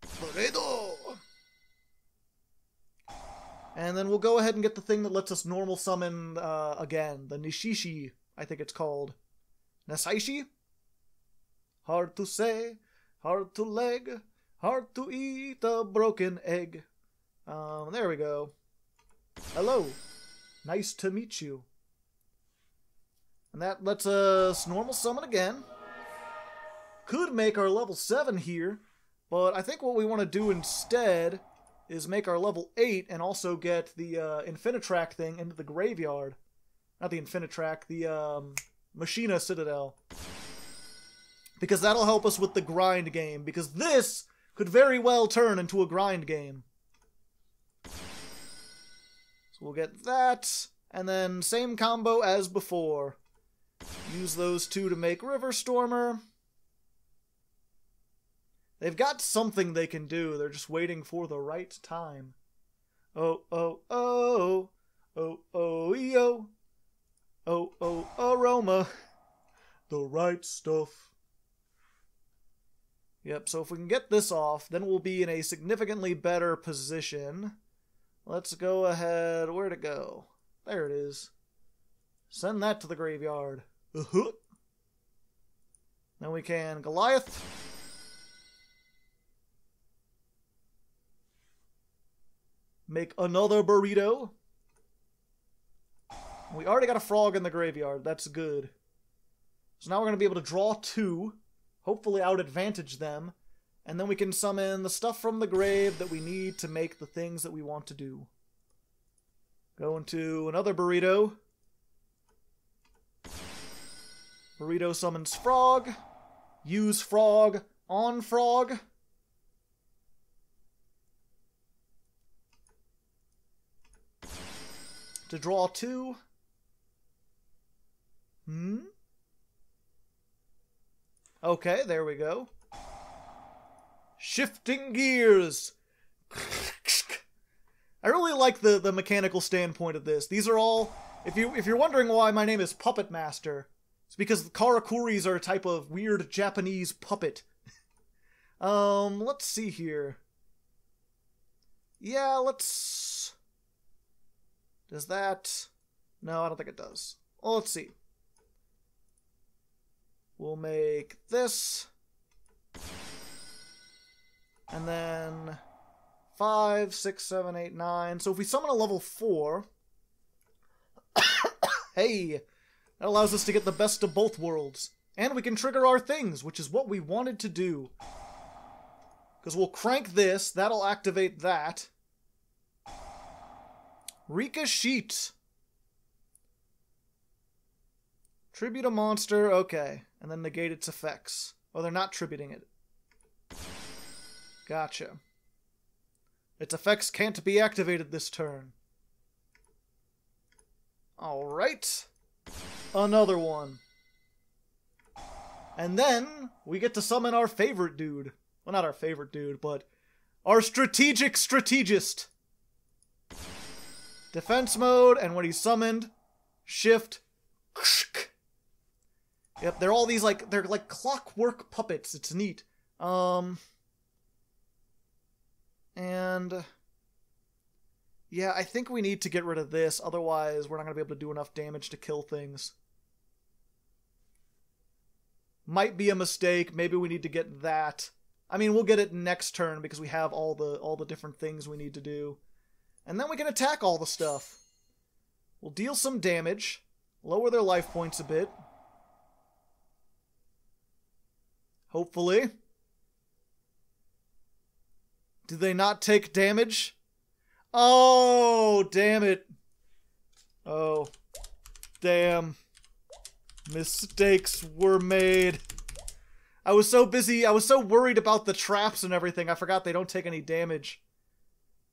Burrito! And then we'll go ahead and get the thing that lets us normal summon again. The Nishishi, I think it's called. Nasaishi? Hard to say, hard to leg, hard to eat a broken egg. There we go. Hello. Nice to meet you. And that lets us normal summon again. Could make our level 7 here, but I think what we want to do instead is make our level 8 and also get the Infinitrack thing into the graveyard. Not the Infinitrack, the Machina Citadel. Because that'll help us with the grind game, because this could very well turn into a grind game. So we'll get that, and then same combo as before. Use those two to make River Stormer. They've got something they can do, they're just waiting for the right time. Oh, oh, oh, oh, oh, yo. Oh, oh, aroma. The right stuff. Yep, so if we can get this off, then we'll be in a significantly better position. Let's go ahead. Where'd it go? There it is. Send that to the graveyard. Then we can Goliath. Make another Burrito. We already got a frog in the graveyard. That's good. So now we're going to be able to draw 2. Hopefully out-advantage them. And then we can summon the stuff from the grave that we need to make the things that we want to do. Go into another Burrito. Burrito summons Frog. Use Frog on Frog. To draw 2. Okay, there we go. Shifting gears. I really like the mechanical standpoint of this. These are all, if you're wondering why my name is Puppet Master, it's because the Karakuris are a type of weird Japanese puppet. Let's see here. Yeah, let's... Does that... No, I don't think it does. Well, let's see. We'll make this. And then 5, 6, 7, 8, 9. So if we summon a level 4, hey, that allows us to get the best of both worlds. And we can trigger our things, which is what we wanted to do. Because we'll crank this, that'll activate that. Rika Sheet. Tribute a monster, okay. And then negate its effects. Oh, they're not tributing it. Gotcha. Its effects can't be activated this turn. Alright. Another one. And then, we get to summon our favorite dude. Well, not our favorite dude, but our strategic strategist. Defense mode, and when he's summoned, shift. Yep, they're all these they're like clockwork puppets. It's neat. And yeah, I think we need to get rid of this, otherwise we're not going to be able to do enough damage to kill things. Might be a mistake, maybe we need to get that. I mean, we'll get it next turn because we have all the different things we need to do. And then we can attack all the stuff. We'll deal some damage, lower their life points a bit. Hopefully. Do they not take damage? Oh, damn it. Oh, damn. Mistakes were made. I was so busy, I was so worried about the traps and everything, I forgot they don't take any damage.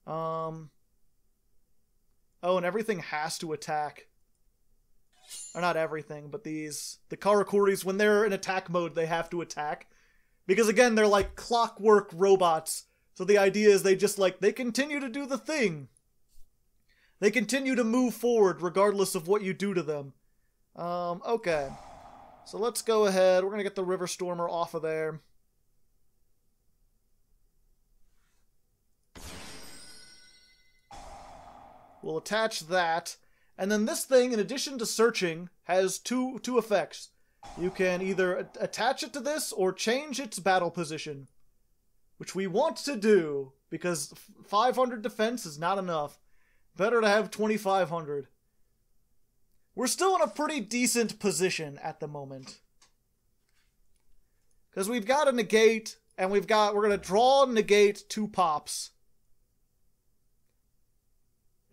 Oh, and everything has to attack. Or not everything, but the Karakuris, when they're in attack mode, they have to attack. Because again, they're like clockwork robots. So the idea is they just they continue to do the thing. They continue to move forward regardless of what you do to them. Okay. So let's go ahead. We're going to get the River Stormer off of there. We'll attach that. And then this thing, in addition to searching, has two effects. You can either attach it to this or change its battle position. Which we want to do, because 500 defense is not enough. Better to have 2,500. We're still in a pretty decent position at the moment. Because we've got a negate, and we're going to draw negate 2 pops.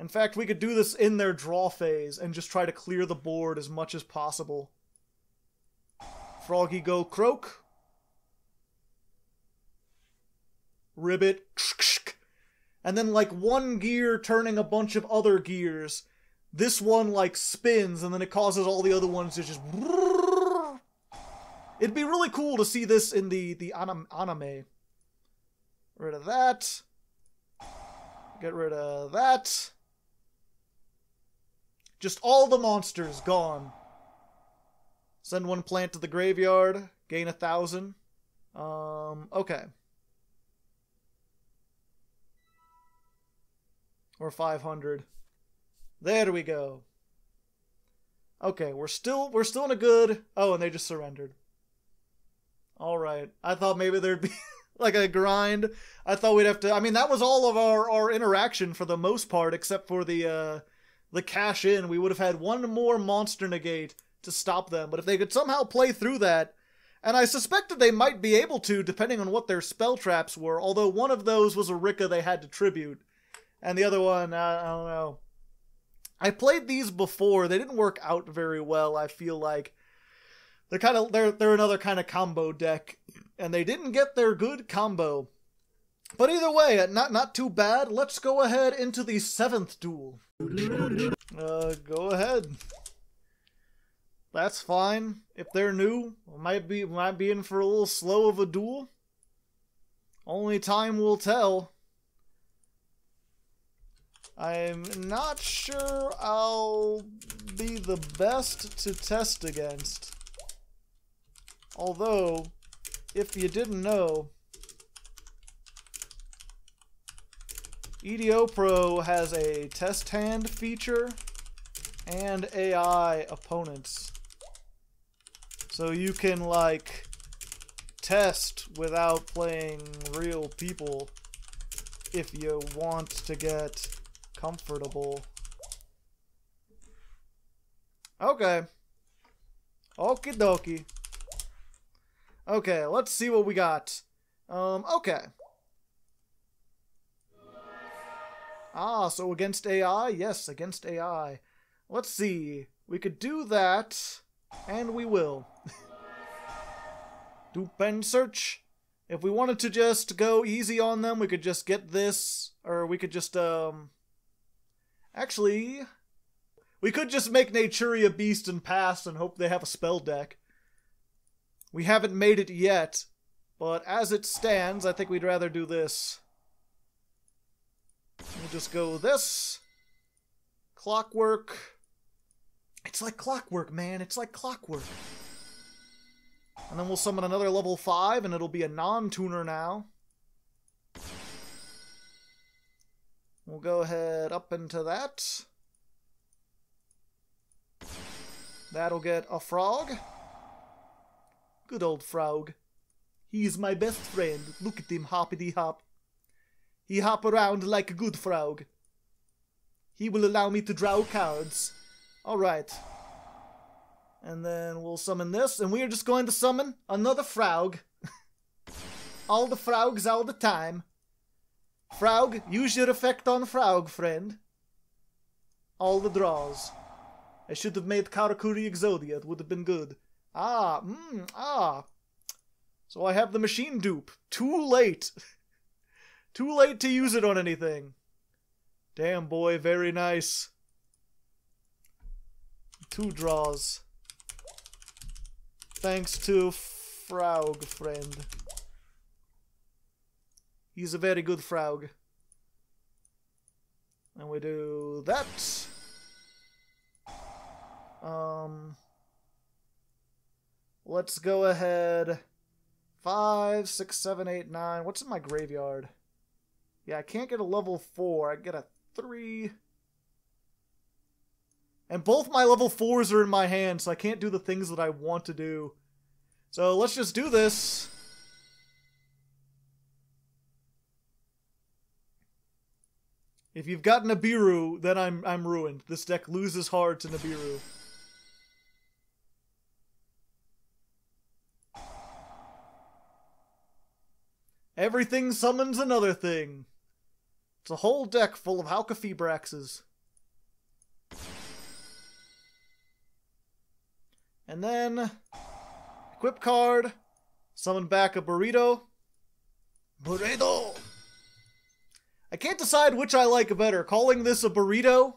In fact, we could do this in their draw phase and just try to clear the board as much as possible. Froggy go croak. Ribbit. And then like one gear turning a bunch of other gears. This one like spins and then it causes all the other ones to just... It'd be really cool to see this in the anime. Get rid of that. Get rid of that. Just all the monsters gone. Send 1 plant to the graveyard. Gain 1,000. Okay. Or 500. There we go. Okay, we're still in a good... Oh, and they just surrendered. Alright. I thought maybe there'd be like a grind. I thought we'd have to... I mean, that was all of our interaction for the most part, except for the cash in. We would have had 1 more monster negate to stop them. But if they could somehow play through that... And I suspected they might be able to, depending on what their spell traps were. Although one of those was a Rika they had to tribute. And the other one, I don't know. I played these before. They didn't work out very well, I feel like. They're another kind of combo deck. And they didn't get their good combo. But either way, not too bad. Let's go ahead into the 7th duel. Go ahead. That's fine. If they're new, might be in for a little slow of a duel. Only time will tell. I'm not sure I'll be the best to test against. Although, if you didn't know, EDO Pro has a test hand feature and AI opponents. So you can, like, test without playing real people if you want to get comfortable. Okay. Okie dokie. Okay, let's see what we got. Okay. Ah, so against AI? Yes, against AI. Let's see. We could do that, and we will. Dupe and search. If we wanted to just go easy on them, we could just get this, or we could just, Actually, we could just make Naturia Beast and pass and hope they have a spell deck. We haven't made it yet, but as it stands, I think we'd rather do this. We'll just go this. Clockwork. It's like clockwork, man. It's like clockwork. And then we'll summon another level 5, and it'll be a non-tuner now. We'll go ahead up into that. That'll get a frog. Good old frog. He's my best friend. Look at him hoppity hop. He hop around like a good frog. He will allow me to draw cards. Alright. And then we'll summon this, and we are just going to summon another frog. All the frogs all the time. Frog, use your effect on frog, friend. All the draws. I should have made Karakuri Exodia. It would have been good. Ah. So I have the machine dupe. Too late. Too late to use it on anything. Damn, boy. Very nice. 2 draws. Thanks to Frog friend. He's a very good frog. And we do that. Let's go ahead. 5, 6, 7, 8, 9. What's in my graveyard? Yeah, I can't get a level 4. I get a 3. And both my level 4s are in my hand, so I can't do the things that I want to do. So let's just do this. If you've got Nibiru, then I'm ruined. This deck loses hard to Nibiru. Everything summons another thing. It's a whole deck full of Halka-Febraxes. And then, equip card, summon back a Burrito. Burrito! I can't decide which I like better, calling this a burrito,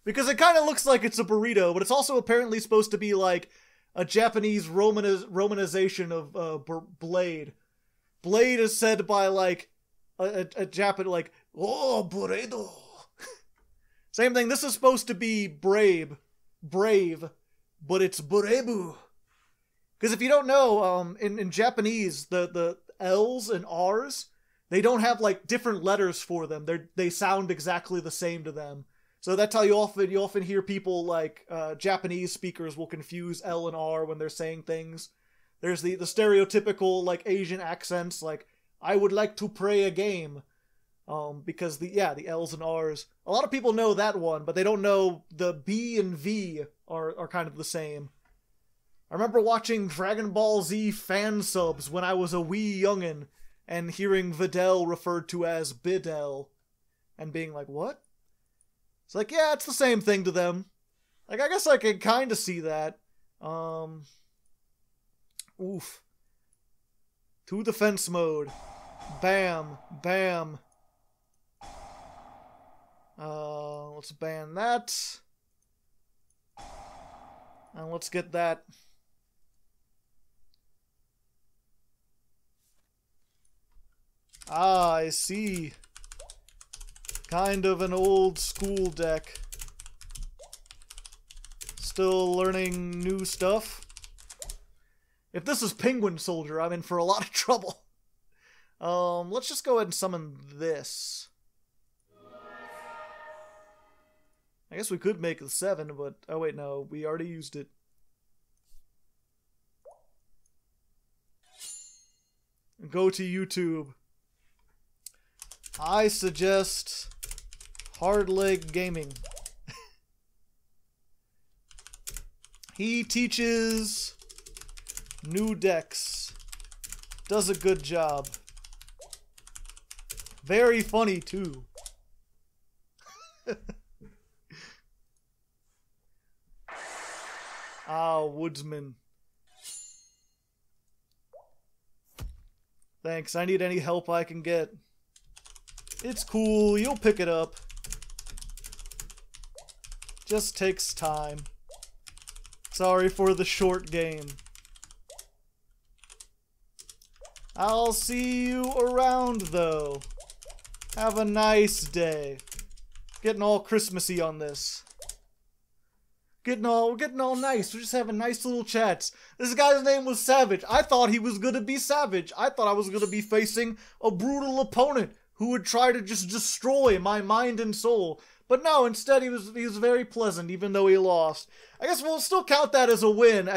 because it kind of looks like it's a burrito, but it's also apparently supposed to be like a Japanese romanization of Blade. Blade is said by like a Japanese, like, oh, burrito. Same thing, this is supposed to be brave, but it's burebu. Because if you don't know, in Japanese, the L's and R's, they don't have like different letters for them. They sound exactly the same to them. So that's how you often hear people like Japanese speakers will confuse L and R when they're saying things. There's the stereotypical like Asian accents, like I would like to play a game, because the L's and R's. A lot of people know that one, but they don't know the B and V are kind of the same. I remember watching Dragon Ball Z fan subs when I was a wee youngin', and hearing Videl referred to as Bidel, and being like, what? It's like, yeah, it's the same thing to them. Like, I guess I can kind of see that. Oof. 2 defense mode. Bam. Bam. Let's ban that. And let's get that. Ah, I see. Kind of an old school deck. Still learning new stuff. If this is Penguin Soldier, I'm in for a lot of trouble. Let's just go ahead and summon this. I guess we could make the 7, but... oh wait, no. We already used it. Go to YouTube. I suggest Hardleg Gaming. He teaches new decks. Does a good job. Very funny too. Ah, Woodsman. Thanks, I need any help I can get. It's cool, you'll pick it up. Just takes time. Sorry for the short game. I'll see you around, though. Have a nice day. Getting all Christmassy on this. Getting all nice. We're just having nice little chats. This guy's name was Savage. I thought he was gonna be savage. I thought I was gonna be facing a brutal opponent who would try to just destroy my mind and soul. But no, instead he was very pleasant, even though he lost. I guess we'll still count that as a win.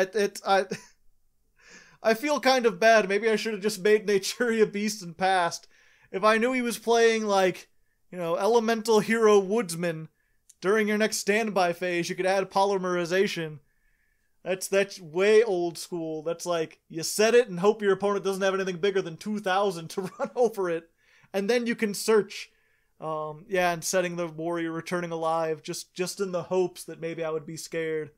I feel kind of bad. Maybe I should have just made Naturia Beast and passed. If I knew he was playing, like, you know, Elemental Hero Woodsman, during your next standby phase, you could add polymerization. That's way old school. That's like, you set it and hope your opponent doesn't have anything bigger than 2,000 to run over it. And then you can search. Yeah, and setting the warrior returning alive, just in the hopes that maybe I would be scared.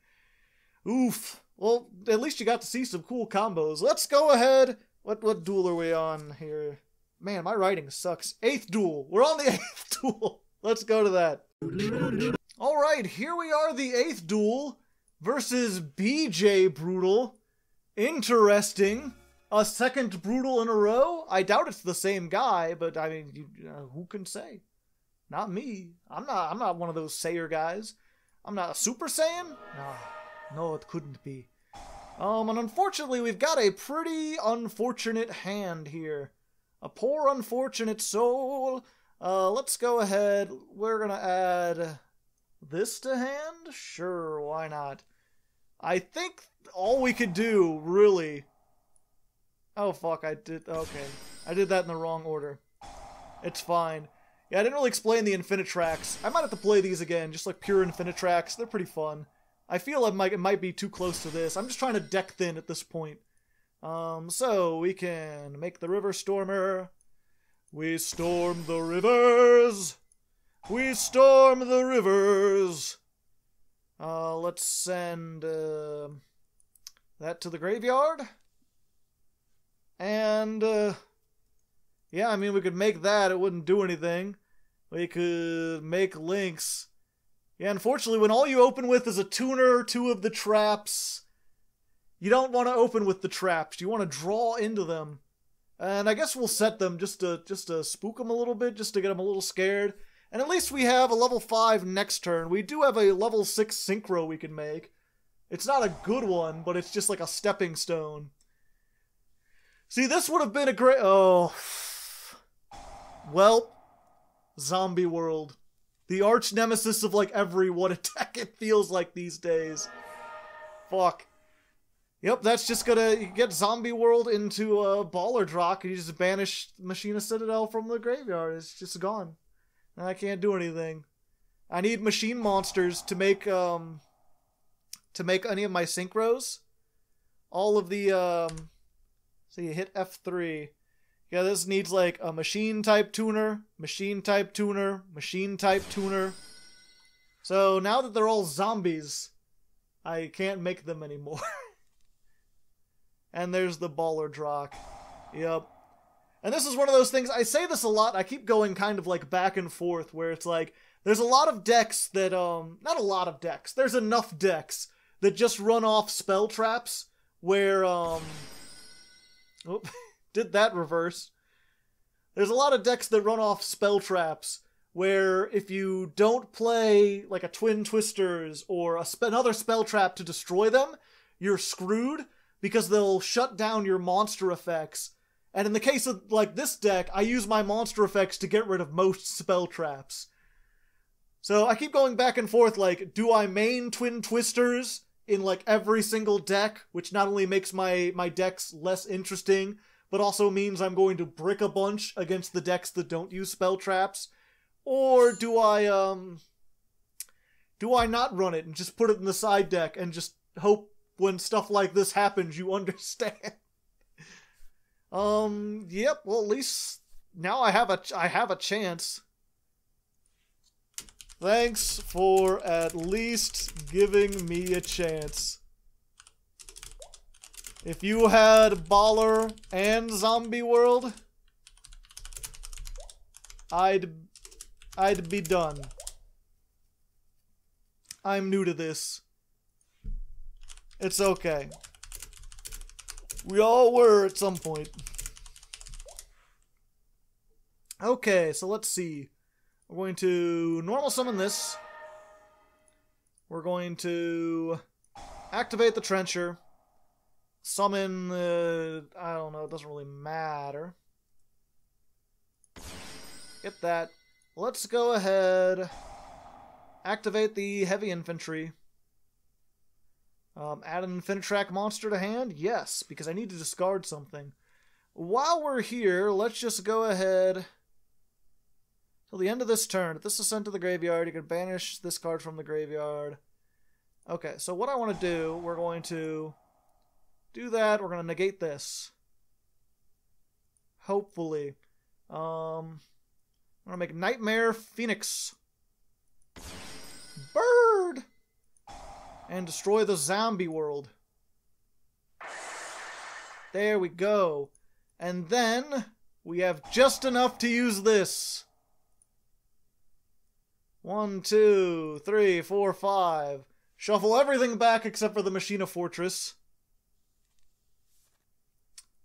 Oof. Well, at least you got to see some cool combos. Let's go ahead. What duel are we on here? Man, my writing sucks. 8th duel. We're on the 8th duel. Let's go to that. Alright, here we are, the 8th duel versus BJ Brutal. Interesting. A second Brutal in a row? I doubt it's the same guy, but I mean, who can say? Not me. I'm not one of those Saiyan guys. I'm not a Super Saiyan? No. No, it couldn't be. And unfortunately, we've got a pretty unfortunate hand here. A poor unfortunate soul. Let's go ahead. We're gonna add this to hand? Sure, why not? I think all we could do, really... Oh, fuck, okay. I did that in the wrong order. It's fine. Yeah, I didn't really explain the Infinitracks. I might have to play these again, just like pure Infinitracks. They're pretty fun. I feel it might be too close to this. I'm just trying to deck thin at this point. So we can make the River Stormer. We storm the rivers. We storm the rivers. Let's send that to the graveyard. And yeah, I mean, we could make that. It wouldn't do anything. We could make links. Yeah, unfortunately, when all you open with is a tuner or two of the traps, you don't want to open with the traps. You want to draw into them. And I guess we'll set them just to spook them a little bit, just to get them a little scared. And at least we have a level 5 next turn. We do have a level 6 synchro we can make. It's not a good one, but it's just like a stepping stone. See, this would have been a great... Oh. Well, Zombie World. The arch nemesis of, like, every What a Deck it feels like these days. Fuck. Yep, that's just gonna get Zombie World into a Baller Drock, and you just banish Machina Citadel from the graveyard. It's just gone. And I can't do anything. I need machine monsters to make any of my synchros. All of the, so you hit F3. Yeah, this needs like a machine-type tuner, machine-type tuner, machine-type tuner. So now that they're all zombies, I can't make them anymore. And there's the Baller Drock. Yep. And this is one of those things, I say this a lot, I keep going kind of like back and forth, where it's like, there's a lot of decks that, not a lot of decks, there's enough decks that just run off spell traps, where, oh, did that reverse. There's a lot of decks that run off spell traps, where if you don't play like a Twin Twisters or another spell trap to destroy them, you're screwed, because they'll shut down your monster effects. And in the case of like this deck, I use my monster effects to get rid of most spell traps. So I keep going back and forth, like, do I main Twin Twisters in like every single deck, which not only makes my decks less interesting, but also means I'm going to brick a bunch against the decks that don't use spell traps? Or do I not run it and just put it in the side deck and just hope when stuff like this happens you understand? Yep, well, at least now I have a chance. Thanks for at least giving me a chance. If you had Baller and Zombie World, I'd be done. I'm new to this. It's okay. We all were at some point. Okay, so let's see. We're going to normal summon this. We're going to activate the Trencher. Summon I don't know, it doesn't really matter. Get that. Let's go ahead. Activate the Heavy Infantry. Add an Infinitrack monster to hand? Yes, because I need to discard something. While we're here, let's just go ahead till the end of this turn. If this is sent to the graveyard, you can banish this card from the graveyard. Okay, so what I want to do, we're going to do that. We're going to negate this. Hopefully. I'm going to make Nightmare Phoenix. Bird! And destroy the Zombie World. There we go. And then we have just enough to use this. 1, 2, 3, 4, 5. Shuffle everything back except for the Machina Fortress.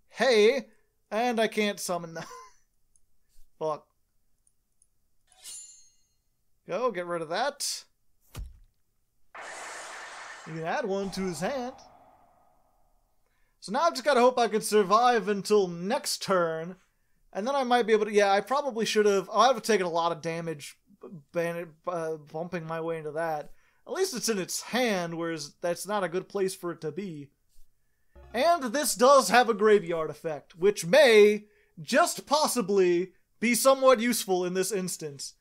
Hey, and I can't summon that. Fuck. Go, get rid of that. You can add one to his hand. So now I've just gotta hope I can survive until next turn. And then I might be able to... Yeah, I probably should have... Oh, I would have taken a lot of damage bumping my way into that. At least it's in its hand, whereas that's not a good place for it to be. And this does have a graveyard effect, which may, just possibly, be somewhat useful in this instance.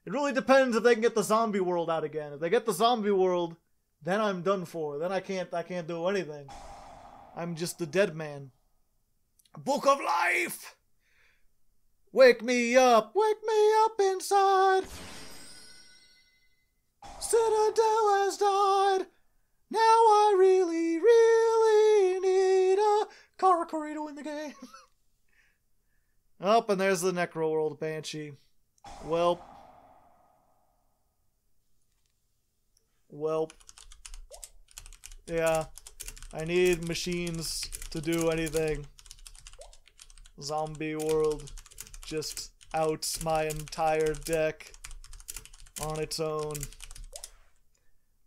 It really depends if they can get the zombie world out again. If they get the zombie world, then I'm done for. Then I can't do anything. I'm just the dead man. Book of Life! Wake me up inside. Citadel has died. Now I really, really need a Karakuri in the game. Up, and there's the Necroworld Banshee. Welp. Yeah, I need machines to do anything. Zombie world just outs my entire deck on its own.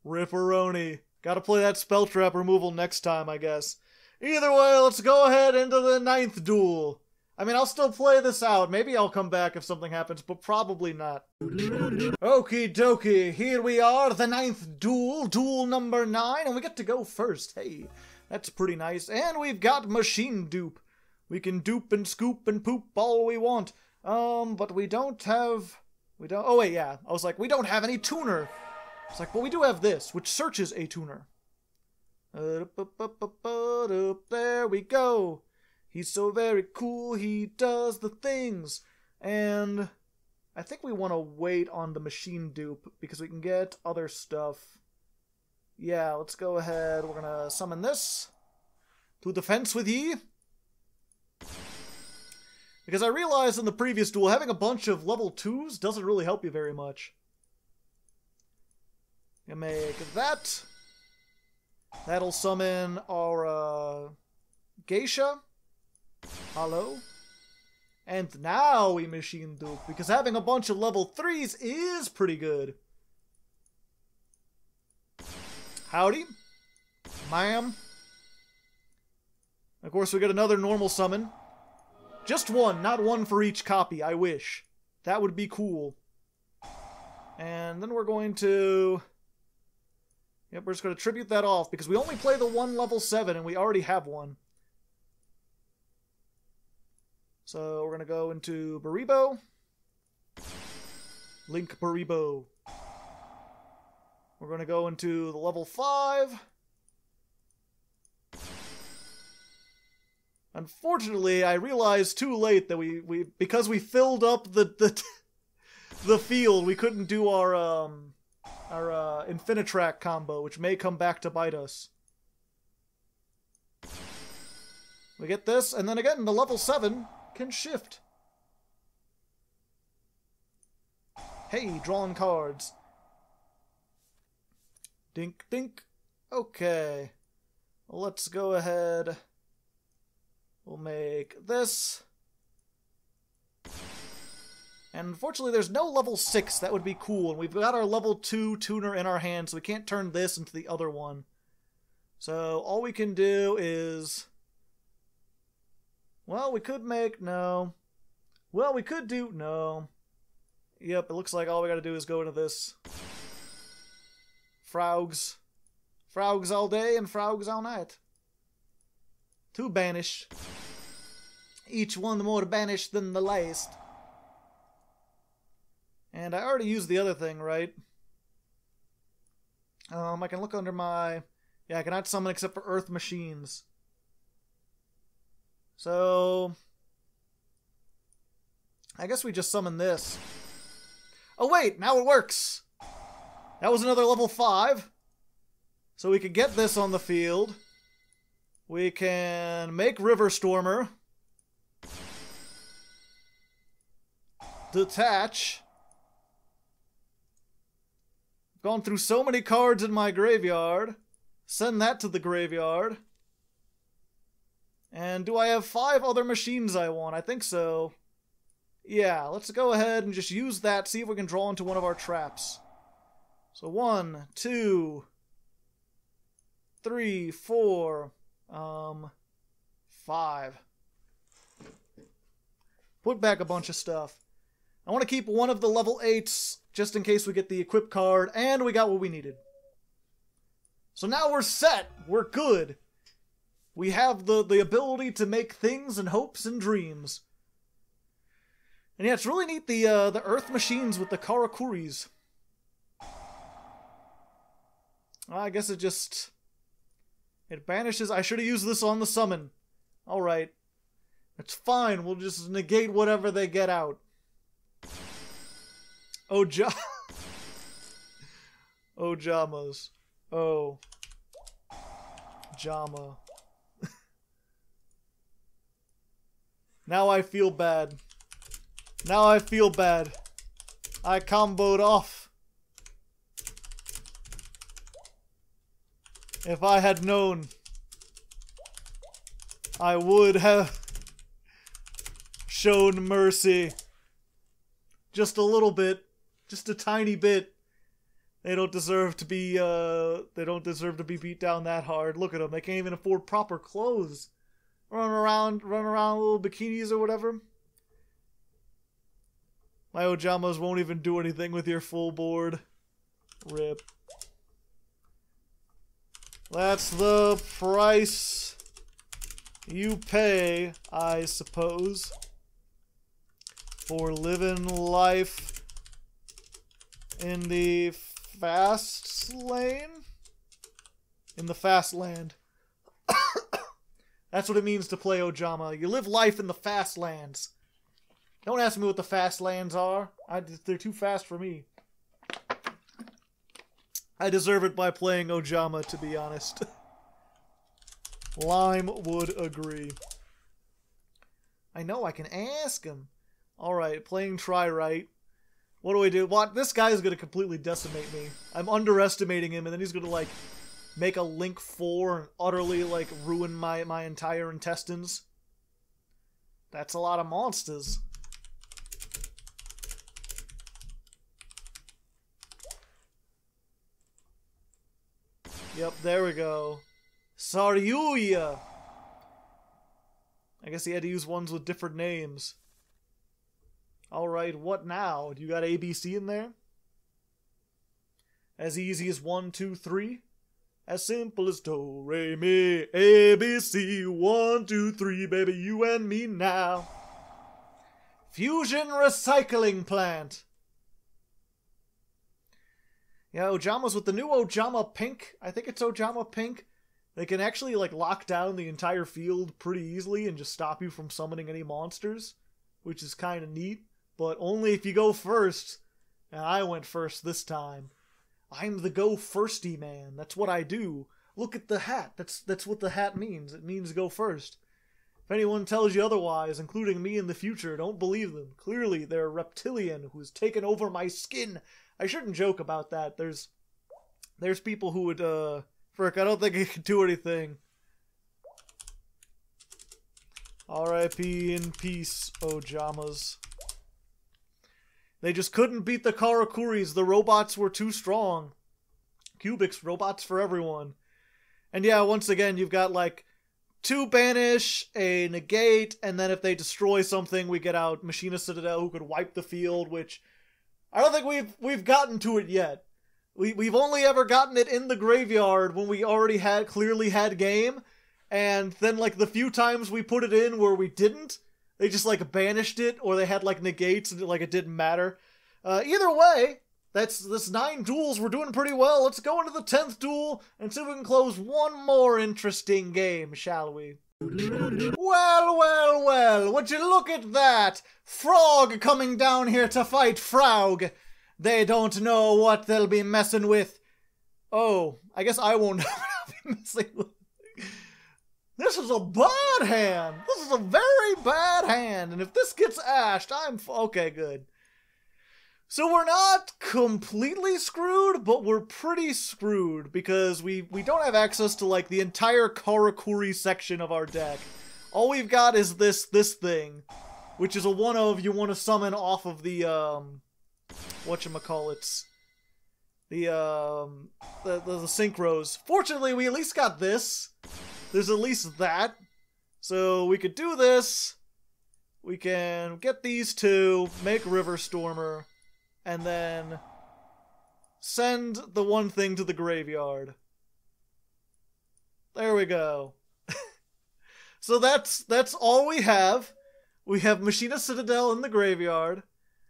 Ripperoni. Gotta play that spell trap removal next time, I guess. Either way, let's go ahead into the 9th duel. I mean, I'll still play this out. Maybe I'll come back if something happens, but probably not. Okie dokie, here we are, the 9th duel, duel number 9, and we get to go first. Hey, that's pretty nice. And we've got Machine Dupe. We can dupe and scoop and poop all we want. But we don't have... Oh wait, yeah. I was like, we don't have any tuner. It's like, well, we do have this, which searches a tuner. There we go. He's so very cool, he does the things. And I think we want to wait on the Machine Dupe, because we can get other stuff. Yeah, let's go ahead. We're gonna summon this. To defense with ye. Because I realized in the previous duel, having a bunch of level 2s doesn't really help you very much. You make that. That'll summon our Geisha. Hello. And now we Machine Dupe, because having a bunch of level 3s is pretty good. Howdy. Ma'am. Of course, we get another normal summon. Just one, not one for each copy, I wish. That would be cool. And then we're going to... Yep, we're just going to tribute that off, because we only play the one level 7, and we already have one. So we're going to go into Baribo. Link Baribo. We're going to go into the level 5. Unfortunately, I realized too late that because we filled up the field, we couldn't do our Infinitrack combo, which may come back to bite us. We get this, and then again, the level 7 can shift. Hey, drawing cards. Dink, dink. Okay. Well, let's go ahead. We'll make this. And unfortunately, there's no level 6. That would be cool. And we've got our level 2 tuner in our hand, so we can't turn this into the other one. So all we can do is... Well, we could make... No. Well, we could do... No. Yep, it looks like all we gotta do is go into this. Fraugs. Fraugs all day and Fraugs all night. 2 banish. Each one more banished than the last. And I already used the other thing, right? I can look under my... Yeah, I cannot summon except for Earth Machines. So... I guess we just summon this. Oh wait, now it works! That was another level 5. So we can get this on the field. We can make River Stormer. Detach. I've gone through so many cards in my graveyard. Send that to the graveyard. And do I have 5 other machines I want? I think so. Yeah, let's go ahead and just use that, see if we can draw into one of our traps. So 1, 2, 3, 4, 5. Put back a bunch of stuff. I want to keep one of the level 8s, just in case we get the equip card, and we got what we needed. So now we're set. We're good. We have the ability to make things and hopes and dreams. And yeah, it's really neat, the earth machines with the Karakuris. I guess it banishes. I should have used this on the summon. Alright. It's fine, we'll just negate whatever they get out. Ojamas. Oh. Jama. Now I feel bad. Now I feel bad. I comboed off. If I had known, I would have shown mercy. Just a little bit. Just a tiny bit. They don't deserve to be beat down that hard. Look at them. They can't even afford proper clothes. Run around little bikinis or whatever. My Ojamas won't even do anything with your full board. Rip. That's the price you pay, I suppose, for living life in the fast lane? In the fast land. That's what it means to play Ojama. You live life in the fast lands. Don't ask me what the fast lands are. They're too fast for me. I deserve it by playing Ojama, to be honest. Lime would agree. I know, I can ask him. Alright, playing Try-Right. What do I do? What? This guy is going to completely decimate me. I'm underestimating him, and then he's going to, like, make a Link 4 and utterly, like, ruin my entire intestines. That's a lot of monsters. Yep, there we go. Saryuya! I guess he had to use ones with different names. Alright, what now? Do you got ABC in there? As easy as 1, 2, 3? As simple as do, re, mi, ABC, 1, 2, 3, baby, you and me now. Fusion Recycling Plant. Yeah, Ojamas with the new Ojama Pink. I think it's Ojama Pink. They can actually, like, lock down the entire field pretty easily and just stop you from summoning any monsters, which is kind of neat, but only if you go first. And I went first this time. I'm the go firsty man. That's what I do. Look at the hat. That's what the hat means. It means go first. If anyone tells you otherwise, including me in the future, don't believe them. Clearly, they're a reptilian who's taken over my skin. I shouldn't joke about that. There's people who would, frick, I don't think he could do anything. R.I.P. in peace, Ojamas. They just couldn't beat the Karakuris. The robots were too strong. Cubics, robots for everyone. And yeah, once again, you've got, like, 2 banish, a negate, and then if they destroy something, we get out Machina Citadel, who could wipe the field, which I don't think we've gotten to it yet. We've only ever gotten it in the graveyard when we already clearly had game, and then, like, the few times we put it in where we didn't, they just, like, banished it, or they had, like, negates, and, like, it didn't matter. Either way, that's 9 duels. We're doing pretty well. Let's go into the 10th duel and see if we can close one more interesting game, shall we? Well, well, well, would you look at that? Frog coming down here to fight Fraug. They don't know what they'll be messing with. Oh, I guess I won't know what I'll be messing with. This is a bad hand. This is a very bad hand. And if this gets ashed, okay, good. So we're not completely screwed, but we're pretty screwed because we don't have access to, like, the entire Karakuri section of our deck. All we've got is this thing. which is a one of you want to summon off of the, whatchamacallits, the synchros. Fortunately, we at least got this. There's at least that. So we could do this. We can get these two, make River Stormer, and then send the one thing to the graveyard. There we go. So that's all we have. We have Machina Citadel in the graveyard,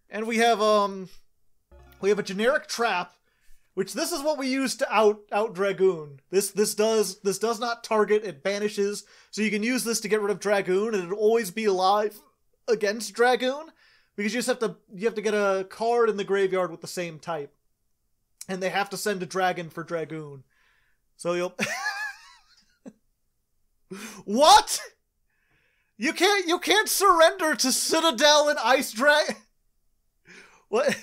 and we have a generic trap, which this is what we use to out Dragoon. This does not target, it banishes, so you can use this to get rid of Dragoon, and it'll always be alive against Dragoon, because you have to get a card in the graveyard with the same type. And they have to send a dragon for Dragoon. So you'll What? You can't surrender to Citadel and Ice Dragon. What?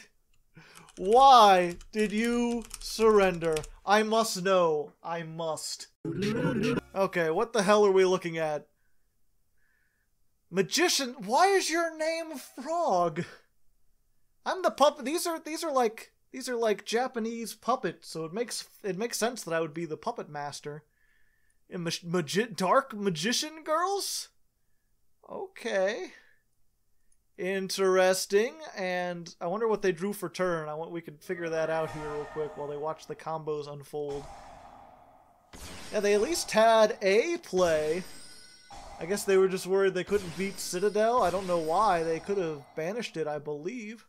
Why did you surrender? I must know. I must. Okay, what the hell are we looking at? Magician, why is your name Frog? I'm the puppet. These are like Japanese puppets, so it makes sense that I would be the puppet master. Dark magician girls? Okay. Interesting. And I wonder what they drew for turn. We can figure that out here real quick while they watch the combos unfold. Yeah, they at least had a play. I guess they were just worried they couldn't beat Citadel. I don't know why. They could have banished it, I believe.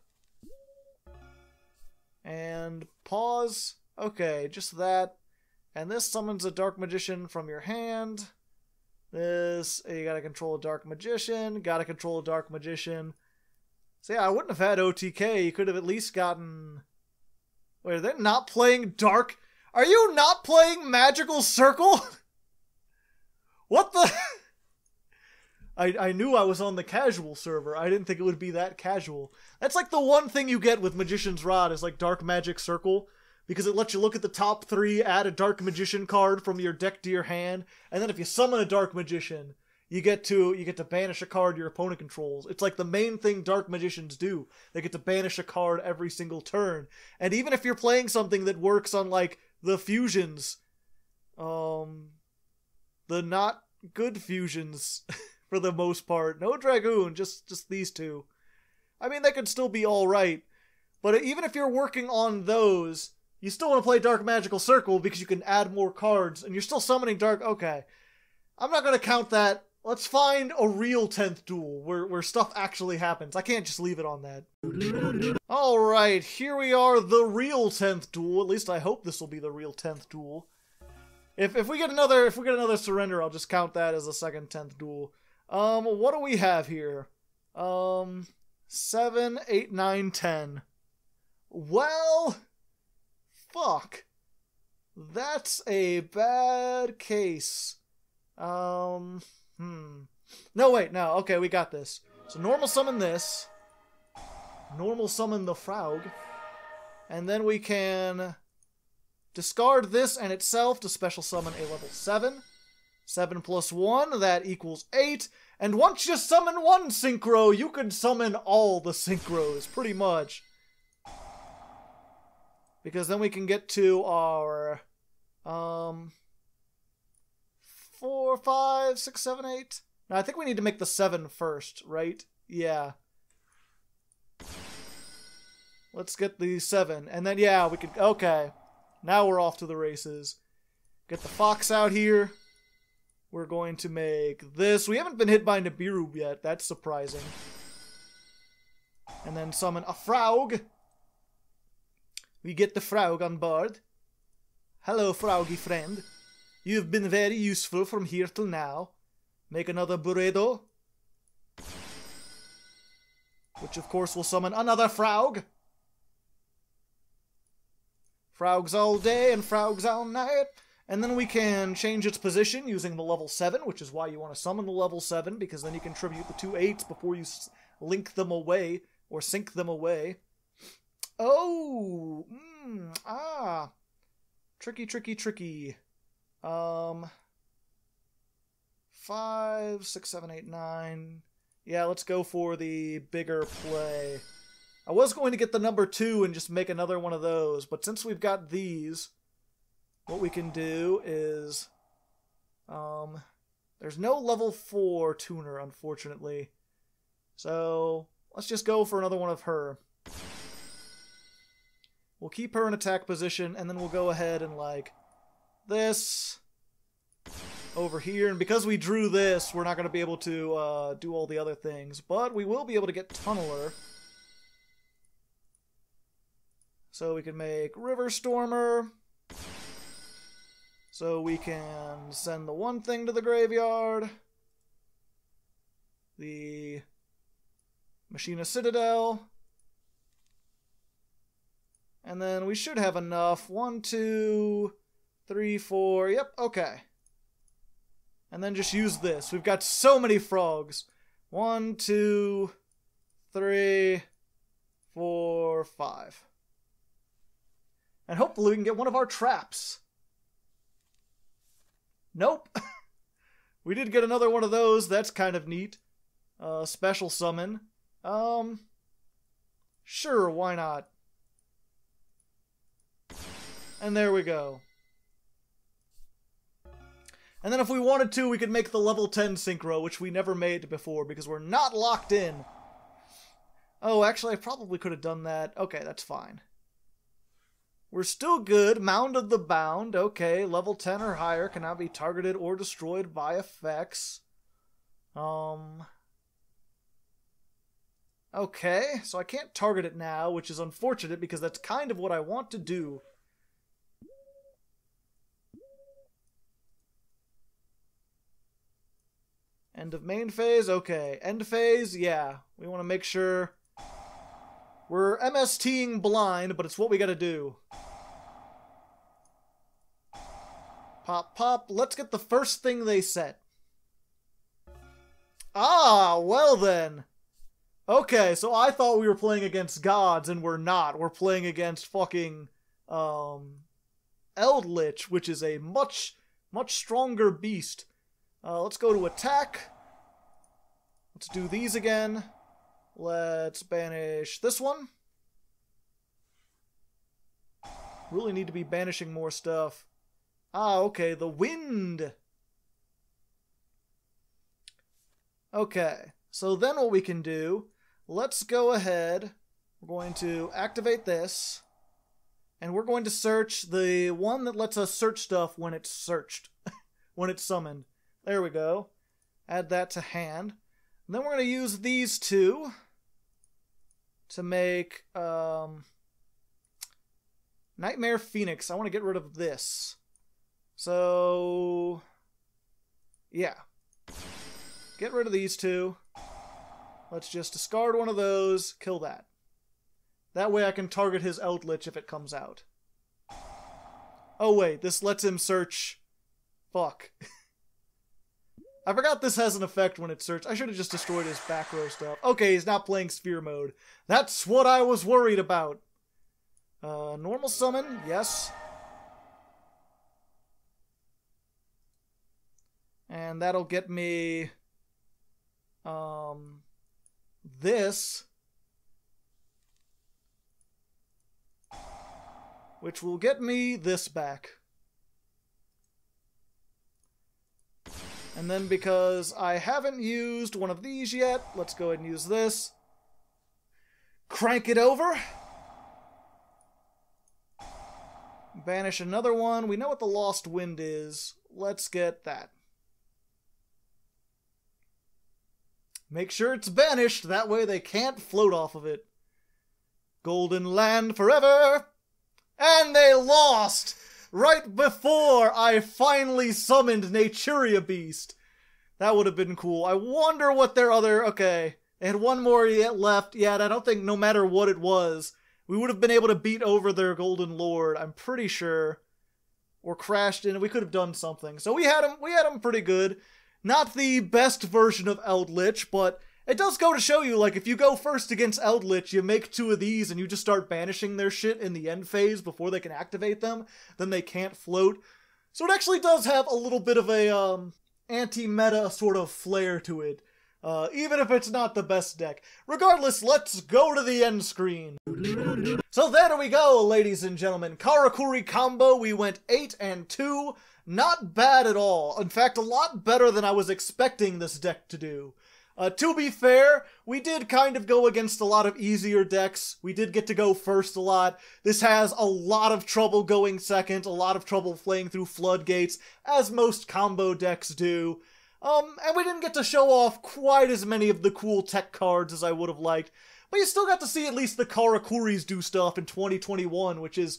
And pause. Okay, just that. And this summons a Dark Magician from your hand. This, you gotta control a Dark Magician. Gotta control a Dark Magician. So yeah, I wouldn't have had OTK. You could have at least gotten... Wait, are they not playing Dark... Are you not playing Magical Circle? What the... I knew I was on the casual server. I didn't think it would be that casual. That's like the one thing you get with Magician's Rod is like Dark Magic Circle, because it lets you look at the top 3, add a Dark Magician card from your deck to your hand, and then if you summon a Dark Magician, you get to banish a card your opponent controls. It's like the main thing Dark Magicians do. They get to banish a card every single turn. And even if you're playing something that works on like the fusions, the not good fusions for the most part. No Dragoon, just these two. I mean, they could still be alright, but even if you're working on those, you still want to play Dark Magical Circle because you can add more cards, and you're still summoning Dark... Okay. I'm not going to count that. Let's find a real 10th duel where stuff actually happens. I can't just leave it on that. Alright, here we are, the real 10th duel. At least I hope this will be the real 10th duel. If we get another surrender, I'll just count that as a second 10th duel. What do we have here? 7, 8, 9, 10. Well, fuck. That's a bad case. No, wait, no. Okay, we got this. So normal summon this. Normal summon the Frog. And then we can discard this and itself to special summon a level 7. 7 plus 1, that equals 8. And once you summon one synchro, you can summon all the synchros, pretty much. Because then we can get to our 4, 5, 6, 7, 8. No, I think we need to make the 7 first, right? Yeah. Let's get the 7. And then, yeah, we could... Okay. Now we're off to the races. Get the Fox out here. We're going to make this. We haven't been hit by Nibiru yet. That's surprising. And then summon a Frog. We get the Frog on board. Hello, Froggy friend. You've been very useful from here till now. Make another Buredo. Which, of course, will summon another Frog. Frogs all day and Frogs all night. And then we can change its position using the level 7, which is why you want to summon the level 7, because then you can tribute the 2 8s before you link them away, or sync them away. Oh! Tricky, tricky, tricky. 5, 6, 7, 8, 9. Yeah, let's go for the bigger play. I was going to get the number 2 and just make another one of those, but since we've got these, what we can do is... there's no level 4 tuner, unfortunately. So, let's just go for another one of her. We'll keep her in attack position, and then we'll go ahead and, like, this over here. And because we drew this, we're not going to be able to do all the other things. But we will be able to get Tunneler. So we can make River Stormer. So we can send the one thing to the graveyard. The Machina Citadel. And then we should have enough. 1, 2, 3, 4. Yep, okay. And then just use this. We've got so many frogs. 1, 2, 3, 4, 5. And hopefully we can get one of our traps. Nope. We did get another one of those. That's kind of neat. Special summon. Sure, why not? And there we go. And then if we wanted to, we could make the level 10 Synchro, which we never made before because we're not locked in. Oh, actually, I probably could have done that. Okay, that's fine. We're still good. Mound of the Bound. Okay, level 10 or higher cannot be targeted or destroyed by effects. Okay, so I can't target it now, which is unfortunate because that's kind of what I want to do. End of main phase? Okay. End phase? Yeah. We want to make sure we're MSTing blind, but it's what we gotta do. Pop, pop. Let's get the first thing they set. Ah, well then. Okay, so I thought we were playing against gods, and we're not. We're playing against fucking, Eldritch, which is a much stronger beast. Let's go to attack. Let's do these again. Let's banish this one. Really need to be banishing more stuff. Ah, okay, the wind. Okay, so then what we can do, let's go ahead. We're going to activate this. And we're going to search the one that lets us search stuff when it's searched. When it's summoned. There we go. Add that to hand. And then we're going to use these two to make Nightmare Phoenix. I want to get rid of this. So, yeah. Get rid of these two. Let's just discard one of those, kill that. That way I can target his Eldritch if it comes out. Oh wait, this lets him search... Fuck. I forgot this has an effect when it searched. I should have just destroyed his back row stuff. Okay, he's not playing Sphere Mode. That's what I was worried about. Normal summon, yes. And that'll get me... this. Which will get me this back. And then because I haven't used one of these yet, let's go ahead and use this. Crank it over. Banish another one. We know what the Lost Wind is. Let's get that. Make sure it's banished. That way they can't float off of it. Golden Land forever. And they lost! Right before I finally summoned Naturia Beast. That would have been cool. I wonder what their other... Okay, they had one more yet left. Yeah, and I don't think no matter what it was, we would have been able to beat over their Golden Lord, I'm pretty sure. Or crashed in. We could have done something. So we had him pretty good. Not the best version of Eldritch, but it does go to show you, like, if you go first against Eldritch, you make two of these and you just start banishing their shit in the end phase before they can activate them, then they can't float. So it actually does have a little bit of a, anti-meta sort of flair to it. even if it's not the best deck. Regardless, let's go to the end screen. So there we go, ladies and gentlemen. Karakuri combo, we went 8-2. Not bad at all. In fact, a lot better than I was expecting this deck to do. To be fair, we did kind of go against a lot of easier decks. We did get to go first a lot. This has a lot of trouble going second, a lot of trouble playing through floodgates, as most combo decks do. And we didn't get to show off quite as many of the cool tech cards as I would have liked. But you still got to see at least the Karakuris do stuff in 2021, which is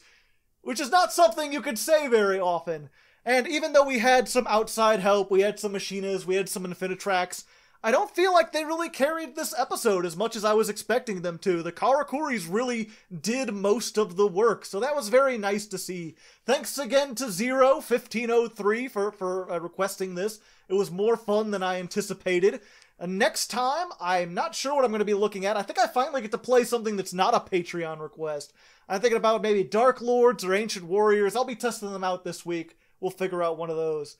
not something you could say very often. And even though we had some outside help, we had some Machinas, we had some Infinitrax, I don't feel like they really carried this episode as much as I was expecting them to. The Karakuris really did most of the work, so that was very nice to see. Thanks again to Zero1503 for requesting this. It was more fun than I anticipated. Next time, I'm not sure what I'm going to be looking at. I think I finally get to play something that's not a Patreon request. I'm thinking about maybe Dark Lords or Ancient Warriors. I'll be testing them out this week. We'll figure out one of those.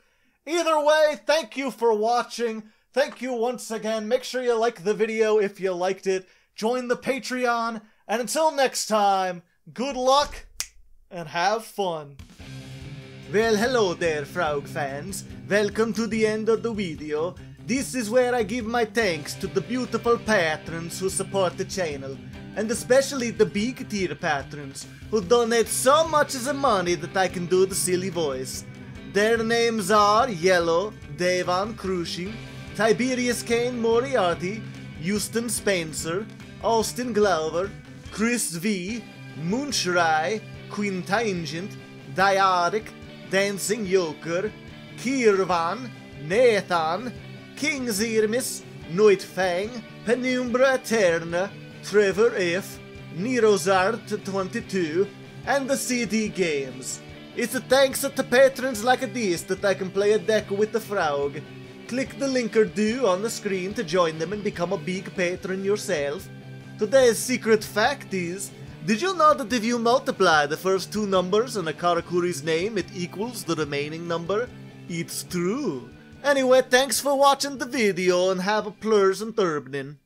Either way, thank you for watching. Thank you once again. Make sure you like the video if you liked it. Join the Patreon. And until next time, good luck and have fun. Well, hello there, Frog fans. Welcome to the end of the video. This is where I give my thanks to the beautiful patrons who support the channel. And especially the big tier patrons who donate so much of the money that I can do the silly voice. Their names are Yellow, Devon Crushing, Tiberius Kane Moriarty, Houston Spencer, Austin Glover, Chris V, Moonshrai, Quintangent, Diodic, Dancing Joker, Kirvan, Nathan, King Zirmis, Noitfang, Penumbra Eterna, Trevor F, Nerozart22, and the CD Games. It's thanks to patrons like this that I can play a deck with the Frog. Click the link or do on the screen to join them and become a big patron yourself. Today's secret fact is, did you know that if you multiply the first two numbers in a Karakuri's name, it equals the remaining number? It's true. Anyway, thanks for watching the video and have a pleasant evening.